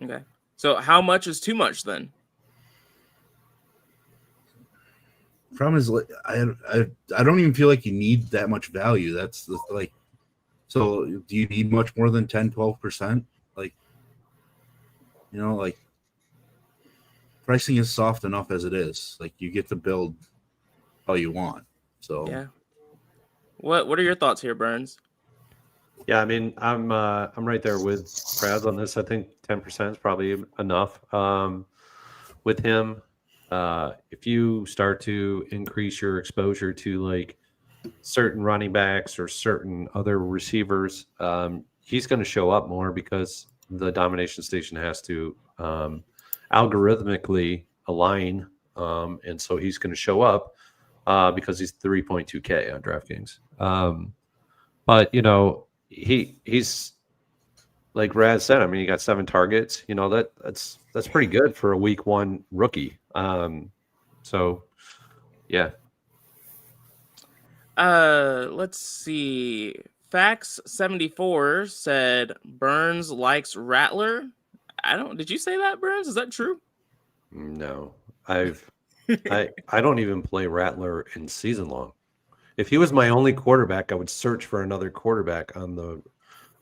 Speaker 1: Okay. So how much is too much then?
Speaker 3: Problem is, I don't even feel like you need that much value. That's so do you need much more than 10, 12%? Like, pricing is soft enough as it is. Like, you get to build how you want. So
Speaker 1: yeah. What are your thoughts here, Burns?
Speaker 4: Yeah, I mean, I'm right there with Raz on this. I think 10% is probably enough. With him, if you start to increase your exposure to like certain running backs or certain other receivers, he's going to show up more because the domination station has to algorithmically align, and so he's going to show up because he's 3.2K on DraftKings. But he's like Raz said. I mean, he got 7 targets. That's pretty good for a week 1 rookie. So yeah.
Speaker 1: Let's see. Fax74 said Burns likes Rattler. Did you say that, Burns? Is that true?
Speaker 4: No, I don't even play Rattler in season long. If he was my only quarterback, I would search for another quarterback on the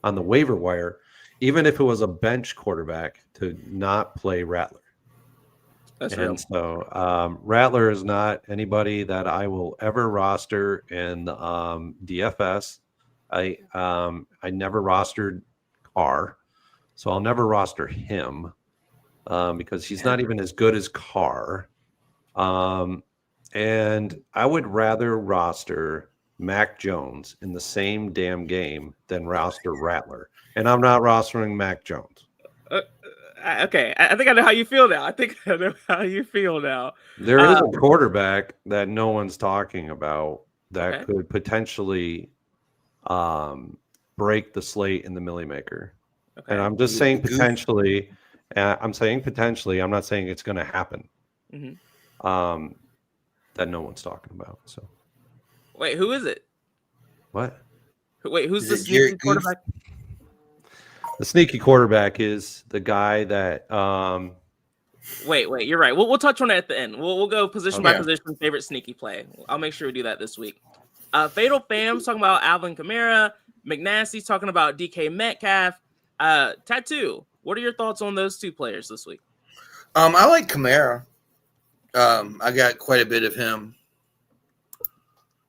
Speaker 4: waiver wire, even if it was a bench quarterback, to not play Rattler.
Speaker 1: That's real.
Speaker 4: So Rattler is not anybody that I will ever roster in DFS. I never rostered Carr, so I'll never roster him because he's not even as good as Carr. And I would rather roster Mac Jones in the same damn game than roster Rattler. And I'm not rostering Mac Jones.
Speaker 1: Okay, I think I know how you feel now.
Speaker 4: There is a quarterback that no one's talking about that could potentially break the slate in the Millie Maker. Okay. And I'm just saying potentially. I'm saying potentially. I'm not saying it's going to happen. Mm-hmm. that no one's talking about. So,
Speaker 1: Wait, who is it?
Speaker 4: what?
Speaker 1: Wait, who's
Speaker 2: Is
Speaker 1: the
Speaker 2: it
Speaker 1: sneaky
Speaker 2: Jared Goff?
Speaker 1: quarterback?
Speaker 4: The sneaky quarterback is the guy that
Speaker 1: Wait, you're right. We'll touch on it at the end. We'll go position by
Speaker 2: Okay.
Speaker 1: position, favorite sneaky play. I'll make sure we do that this week. Fatal Fam's talking about Alvin Kamara. McNasty's talking about DK Metcalf. Tattoo, what are your thoughts on those two players this week?
Speaker 2: I like Kamara. I got quite a bit of him.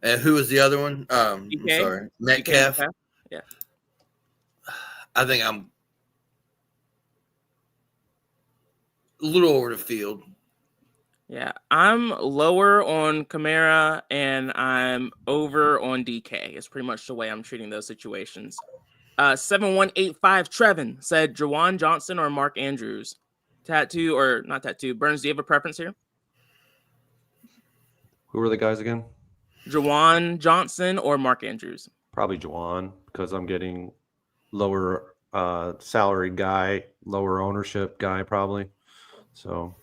Speaker 2: And who was the other one? I'm
Speaker 1: DK?
Speaker 2: sorry, Metcalf.
Speaker 1: Yeah.
Speaker 2: I think I'm a little over the field.
Speaker 1: Yeah, I'm lower on Kamara and I'm over on DK. It's pretty much the way I'm treating those situations. 7185 Trevin said Jawan Johnson or Mark Andrews. Tattoo or not tattoo. Burns, do you have a preference here?
Speaker 4: who were the guys again?
Speaker 1: Jawan Johnson or Mark Andrews?
Speaker 4: Probably Juwan, because I'm getting lower salary guy, lower ownership guy probably. So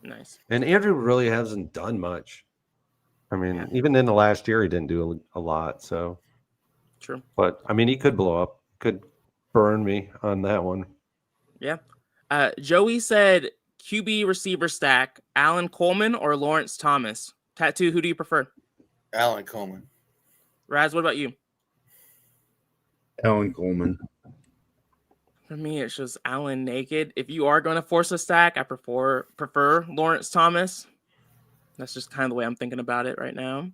Speaker 1: Nice.
Speaker 4: and Andrew really hasn't done much. I mean, even in the last year, he didn't do a lot. So
Speaker 1: True.
Speaker 4: but I mean, he could blow up, could burn me on that one.
Speaker 1: Yeah. Joey said QB receiver stack, Alan Coleman or Lawrence Thomas. Tattoo, who do you prefer?
Speaker 2: Alan Coleman.
Speaker 1: Raz, what about you?
Speaker 3: Alan Coleman.
Speaker 1: For me, it's just Allen naked. If you are going to force a stack, I prefer Lawrence Thomas. That's just kind of the way I'm thinking about it right now.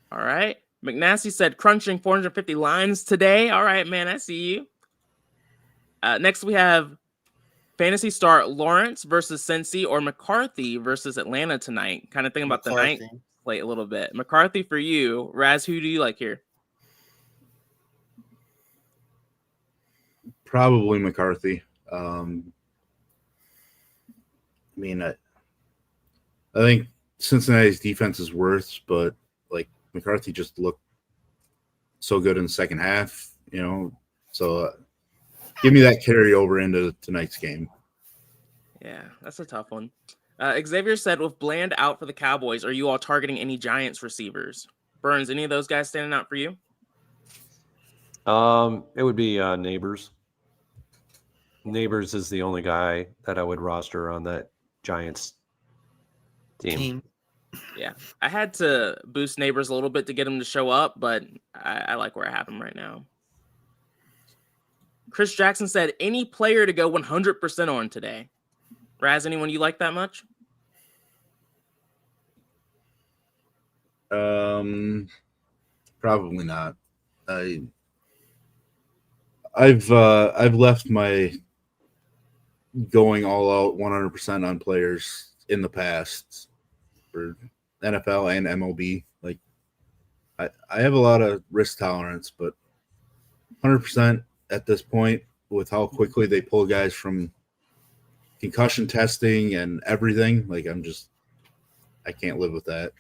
Speaker 1: All right. McNasty said crunching 450 lines today. All right, man, I see you. Next, we have fantasy start Lawrence versus Cincy or McCarthy versus Atlanta tonight. Kind of thinking about the night slate a little bit. McCarthy for you. Raz, who do you like here?
Speaker 3: Probably McCarthy. I mean, I think Cincinnati's defense is worse, but like McCarthy just looked so good in the second half, So give me that carryover into tonight's game.
Speaker 1: Yeah, that's a tough one. Xavier said, with Bland out for the Cowboys, are you all targeting any Giants receivers? Burns, any of those guys standing out for you?
Speaker 4: It would be Neighbors. Neighbors is the only guy that I would roster on that Giants team.
Speaker 1: Yeah, I had to boost Neighbors a little bit to get him to show up, but I like where I have him right now. Chris Jackson said, any player to go 100% on today. Raz, anyone you like that much?
Speaker 3: Probably not. I've left my going all out 100% on players in the past for NFL and MLB. Like I have a lot of risk tolerance, but 100% at this point with how quickly they pull guys from concussion testing and everything, like I can't live with that.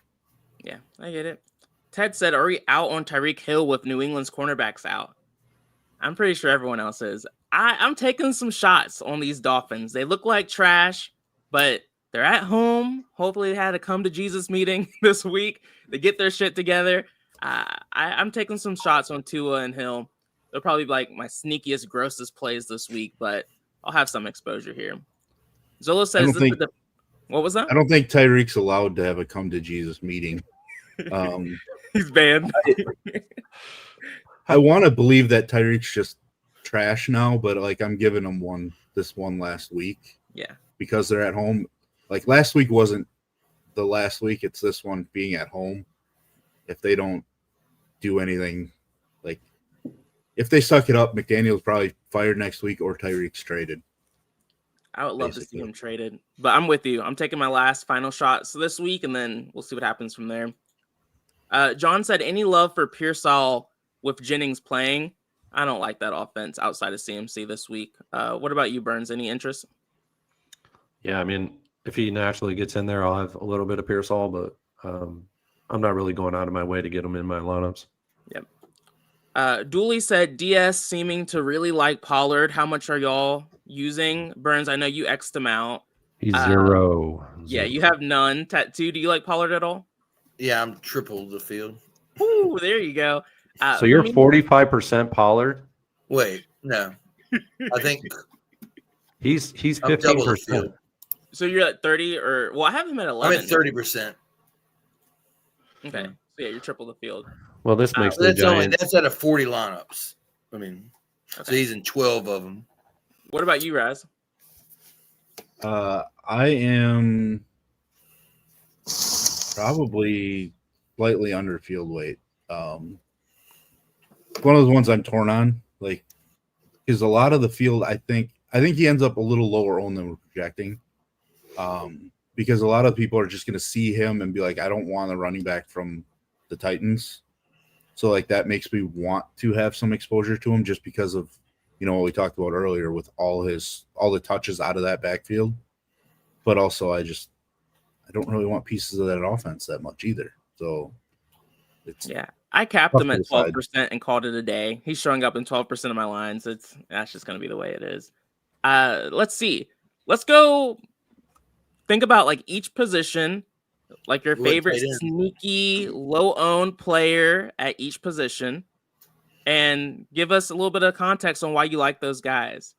Speaker 1: Yeah, I get it. Ted said, are we out on Tyreek Hill with New England's cornerbacks out? I'm pretty sure everyone else is. I'm taking some shots on these Dolphins. They look like trash, but they're at home. Hopefully they had a come to Jesus meeting this week. They get their shit together. I'm taking some shots on Tua and Hill. They'll probably be like my sneakiest, grossest plays this week, but I'll have some exposure here. Zola says, what was that?
Speaker 3: I don't think Tyreek's allowed to have a come to Jesus meeting.
Speaker 1: He's banned.
Speaker 3: I want to believe that Tyreek's just trash now, but like I'm giving him this one last week.
Speaker 1: Yeah.
Speaker 3: Because they're at home. Like last week wasn't the last week. It's this one being at home. If they don't do anything, like if they suck it up, McDaniel's probably fired next week or Tyreek's traded.
Speaker 1: I would love to see him traded, but I'm with you. I'm taking my last final shots this week, and then we'll see what happens from there. John said, any love for Pearsall with Jennings playing? I don't like that offense outside of CMC this week. What about you, Burns? Any interest?
Speaker 4: Yeah, I mean, if he naturally gets in there, I'll have a little bit of Pearsall, but I'm not really going out of my way to get him in my lineups.
Speaker 1: Yep. Dooley said, DS seeming to really like Pollard. How much are y'all using? Burns, I know you X'd him out.
Speaker 4: He's zero.
Speaker 1: Yeah, you have none. Tattoo, do you like Pollard at all?
Speaker 2: Yeah, I'm triple the field.
Speaker 1: Ooh, there you go.
Speaker 4: So you're 45% Pollard?
Speaker 2: Wait, no. I think
Speaker 4: He's
Speaker 2: I'm double the
Speaker 4: 15%.
Speaker 2: field.
Speaker 1: So you're at 30 or I have him at 11.
Speaker 2: I'm at 30%.
Speaker 1: Okay. So yeah, you're triple the field.
Speaker 4: Well, this makes the Giants.
Speaker 2: That's out of 40 lineups. I mean, so he's in 12 of them.
Speaker 1: What about you, Raz?
Speaker 3: I am probably slightly under field weight. One of the ones I'm torn on, like, because a lot of the field, I think he ends up a little lower owned than we're projecting. Because a lot of people are just going to see him and be like, I don't want a running back from the Titans. So like that makes me want to have some exposure to him just because of, what we talked about earlier with all the touches out of that backfield. But also I don't really want pieces of that offense that much either. So
Speaker 1: I capped him at 12% and called it a day. He's showing up in 12% of my lines. That's just going to be the way it is. Let's see. Let's go think about like each position, like your favorite sneaky low-owned player at each position, and give us a little bit of context on why you like those guys.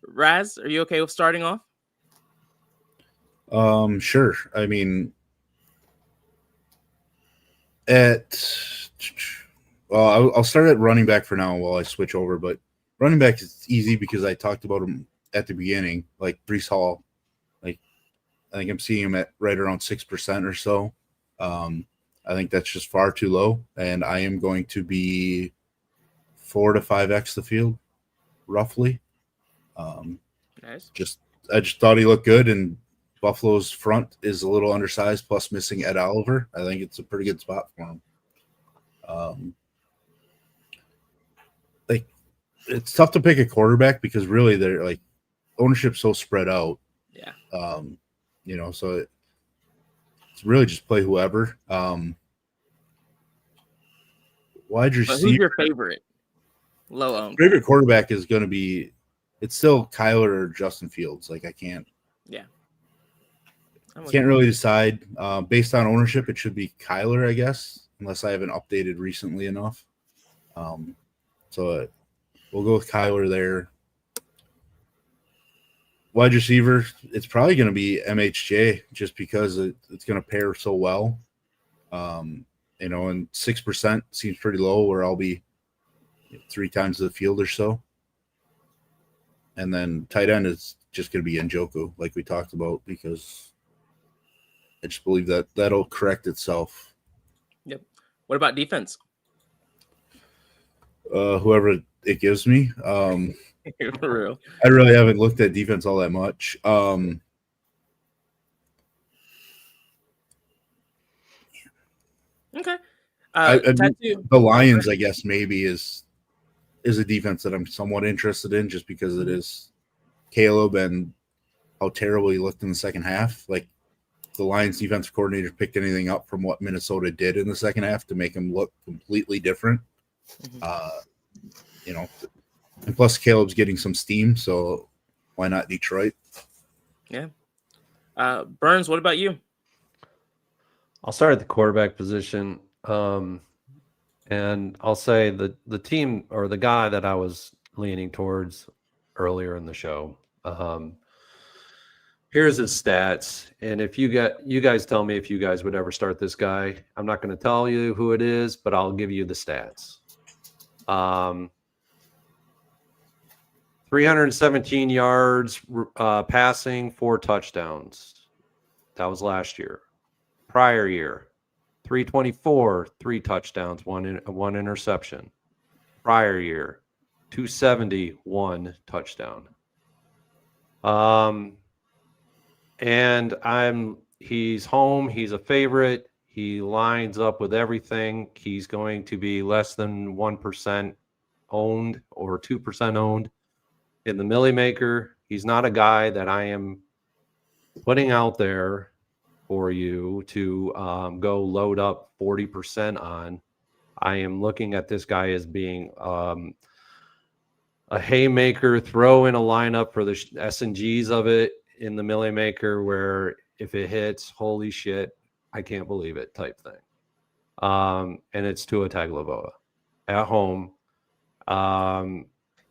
Speaker 1: Raz, are you okay with starting off?
Speaker 3: Sure. I mean, I'll start at running back for now while I switch over, but running back is easy because I talked about him at the beginning, like Breece Hall. Like, I think I'm seeing him at right around 6% or so. I think that's just far too low, and I am going to be 4 to 5x the field, roughly.
Speaker 1: Nice.
Speaker 3: I just thought he looked good, and Buffalo's front is a little undersized, plus missing Ed Oliver. I think it's a pretty good spot for him. Like, it's tough to pick a quarterback because really they're like ownership's so spread out.
Speaker 1: Yeah.
Speaker 3: So it's really just play whoever. Wide receiver.
Speaker 1: Who's your favorite low owned?
Speaker 3: Favorite quarterback is going to be. It's still Kyler or Justin Fields. Like I can't.
Speaker 1: Yeah.
Speaker 3: Can't really decide. Based on ownership, it should be Kyler, I guess, unless I haven't updated recently enough. So we'll go with Kyler there. Wide receiver, it's probably going to be MHJ just because it's going to pair so well. And 6% seems pretty low where I'll be 3 times the field or so. And then tight end is just going to be Njoku, like we talked about, because I just believe that that'll correct itself.
Speaker 1: Yep. What about defense?
Speaker 3: Whoever it gives me.
Speaker 1: For real.
Speaker 3: I really haven't looked at defense all that much.
Speaker 1: Okay.
Speaker 3: The Lions, I guess, maybe is a defense that I'm somewhat interested in just because it is Caleb and how terrible he looked in the second half. Like the Lions defensive coordinator picked anything up from what Minnesota did in the second half to make him look completely different. And plus Caleb's getting some steam, so why not Detroit?
Speaker 1: Yeah. Burns, what about you?
Speaker 4: I'll start at the quarterback position. And I'll say the team or the guy that I was leaning towards earlier in the show. Here's his stats. And if you guys tell me if you guys would ever start this guy, I'm not going to tell you who it is, but I'll give you the stats. 317 yards passing, 4 touchdowns. That was last year. Prior year, 324, 3 touchdowns, one interception. Prior year, 270, 1 touchdown. And he's home. He's a favorite. He lines up with everything. He's going to be less than 1% owned or 2% owned in the Millie Maker. He's not a guy that I am putting out there for you to go load up 40% on. I am looking at this guy as being a haymaker, throw in a lineup for the S&Gs of it, in the Millie Maker where if it hits, holy shit, I can't believe it type thing. And it's Tua Tagovailoa at home.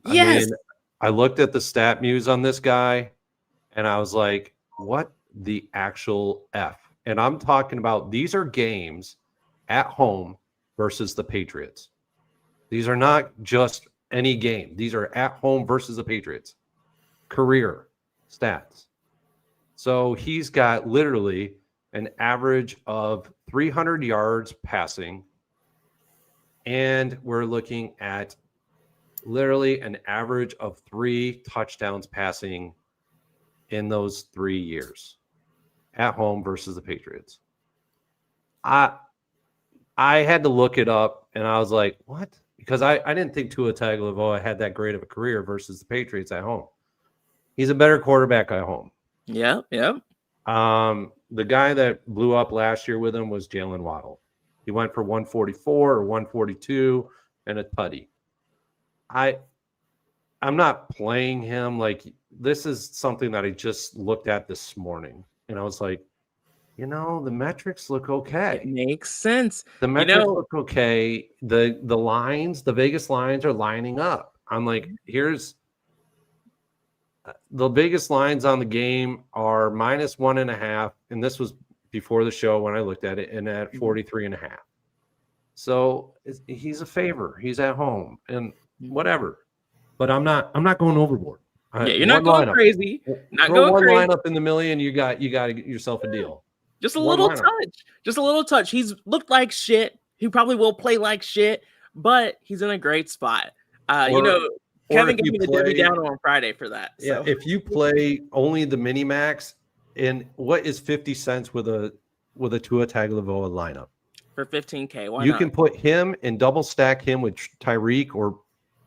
Speaker 1: Yes.
Speaker 4: I looked at the stat muse on this guy and I was like, what the actual F? And I'm talking about these are games at home versus the Patriots. These are not just any game. These are at home versus the Patriots. Career stats. So he's got literally an average of 300 yards passing. And we're looking at literally an average of 3 touchdowns passing in those 3 years at home versus the Patriots. I had to look it up and I was like, what? Because I didn't think Tua Tagovailoa had that great of a career versus the Patriots at home. He's a better quarterback at home.
Speaker 1: Yeah.
Speaker 4: The guy that blew up last year with him was Jalen Waddle. He went for 144 or 142 and a tutty. I'm not playing him. Like, this is something that I just looked at this morning. And I was like, the metrics look okay.
Speaker 1: It makes sense.
Speaker 4: The metrics look okay. The lines, the Vegas lines are lining up. I'm like, here's the biggest lines on the game are -1.5. And this was before the show when I looked at it, and at 43.5. So he's a favor. He's at home and whatever. But I'm not going overboard.
Speaker 1: Yeah, you're not going crazy. Not
Speaker 4: Throw
Speaker 1: going
Speaker 4: one
Speaker 1: crazy.
Speaker 4: lineup in the million, you got to get yourself a deal.
Speaker 1: Just a little touch. Just a little touch. He's looked like shit. He probably will play like shit, but he's in a great spot. Kevin gave me the Debbie Downer on Friday for that.
Speaker 4: Yeah, if you play only the mini max, and what is 50 cents with a Tua Tagovailoa lineup?
Speaker 1: For $15K, why
Speaker 4: you
Speaker 1: not?
Speaker 4: can put him and double stack him with Tyreek, or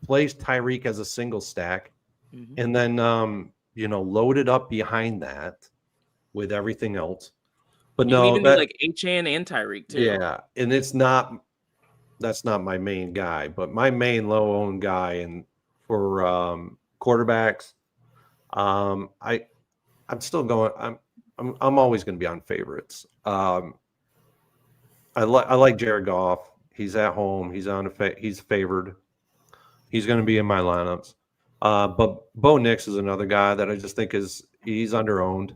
Speaker 4: place Tyreek as a single stack, and then load it up behind that with everything else. But
Speaker 1: you can even do like H-An and Tyreek too.
Speaker 4: Yeah, and that's not my main guy, but my main low owned guy and for quarterbacks, I'm still going. I'm always going to be on favorites. I like Jared Goff. He's at home. He's favored. He's going to be in my lineups. But Bo Nix is another guy that I just think he's under-owned.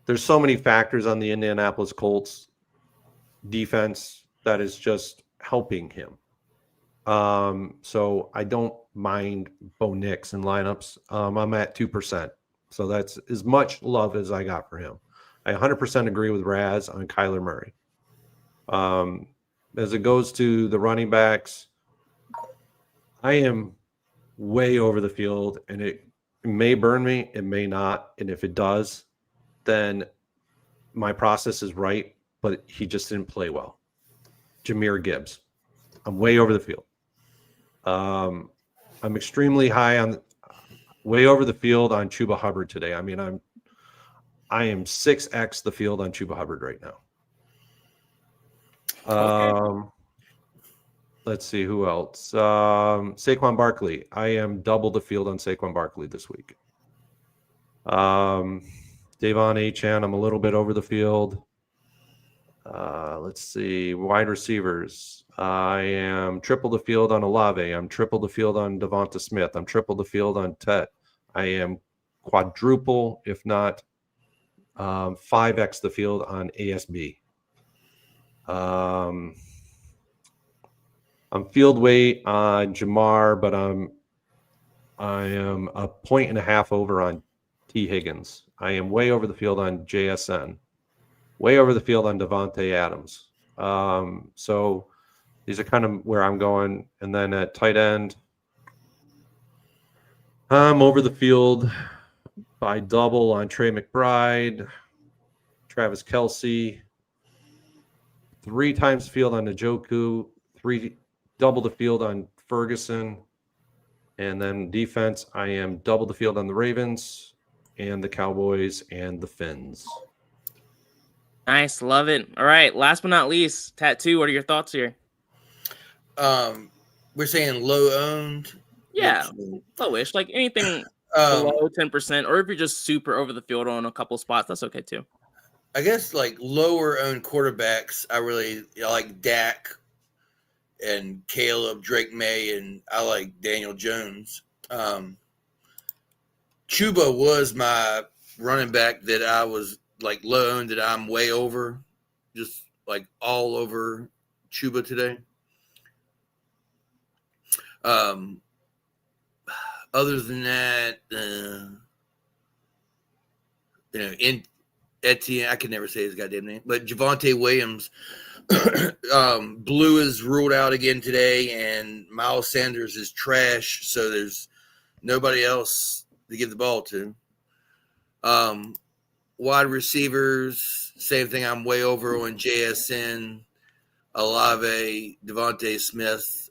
Speaker 4: There's so many factors on the Indianapolis Colts defense that is just helping him. So I don't mind Bo Nix in lineups. I'm at 2%. So that's as much love as I got for him. I 100% agree with Raz on Kyler Murray. As it goes to the running backs, I am way over the field, and it may burn me, it may not. And if it does, then my process is right, but he just didn't play well. Jahmyr Gibbs. I'm way over the field. I'm extremely high way over the field on Chuba Hubbard today. I mean, I am 6x the field on Chuba Hubbard right now.
Speaker 1: Okay.
Speaker 4: Let's see who else. Saquon Barkley. I am double the field on Saquon Barkley this week. Devon Achane, I'm a little bit over the field. Let's see. Wide receivers. I am triple the field on Olave. I'm triple the field on Devonta Smith. I'm triple the field on Tet. I am quadruple, if not 5x the field on ASB. I'm field weight on Jamar, but I am 1.5 over on T. Higgins. I am way over the field on JSN. Way over the field on Devontae Adams. So these are kind of where I'm going. And then at tight end, I'm over the field by double on Trey McBride, Travis Kelce, 3 times field on Njoku, double the field on Ferguson, and then defense, I am double the field on the Ravens and the Cowboys and the Finns.
Speaker 1: Nice, love it. All right, last but not least, Tattoo, what are your thoughts here?
Speaker 2: We're saying low owned.
Speaker 1: Yeah, lowish, like anything below 10%, or if you're just super over the field on a couple spots, that's okay too.
Speaker 2: I guess like lower owned quarterbacks, I like Dak and Caleb, Drake May, and I like Daniel Jones. Chuba was my running back that I was like low owned that I'm way over, just like all over Chuba today. Other than that, in Etienne, I can never say his goddamn name, but Javonte Williams, Blue is ruled out again today, and Miles Sanders is trash, so there's nobody else to give the ball to. Wide receivers, same thing. I'm way over on JSN, Olave, Devontae Smith.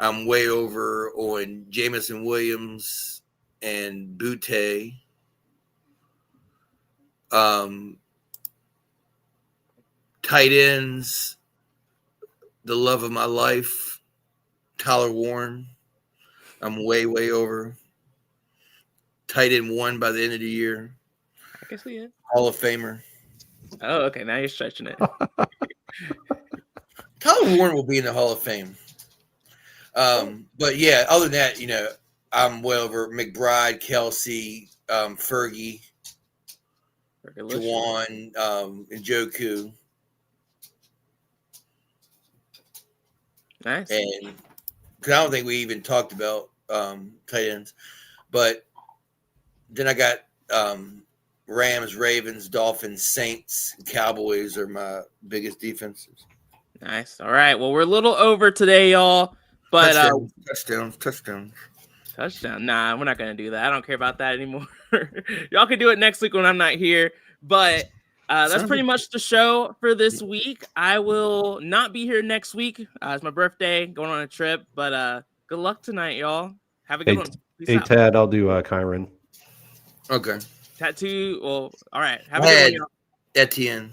Speaker 2: I'm way over on Jamison Williams and Butte. Tight ends, the love of my life, Tyler Warren. I'm way over. Tight end 1 by the end of the year.
Speaker 1: I can see it.
Speaker 2: Hall of Famer.
Speaker 1: Oh, okay. Now you're stretching it.
Speaker 2: Tyler Warren will be in the Hall of Fame. But yeah, other than that, I'm well over McBride, Kelsey, Fergie, Juwan, and Joku.
Speaker 1: Nice.
Speaker 2: And because I don't think we even talked about tight ends, but then I got Rams, Ravens, Dolphins, Saints, and Cowboys are my biggest defenses.
Speaker 1: Nice. All right. Well, we're a little over today, y'all. But
Speaker 2: touchdowns.
Speaker 1: Touchdown. Nah, we're not gonna do that. I don't care about that anymore. Y'all can do it next week when I'm not here. But that's pretty much the show for this week. I will not be here next week. It's my birthday, going on a trip. But good luck tonight, y'all. Have a good one. Peace out.
Speaker 4: Tad, I'll do Kyron.
Speaker 2: Okay.
Speaker 1: Tattoo. Well, all right. Have a good one, y'all.
Speaker 2: Etienne.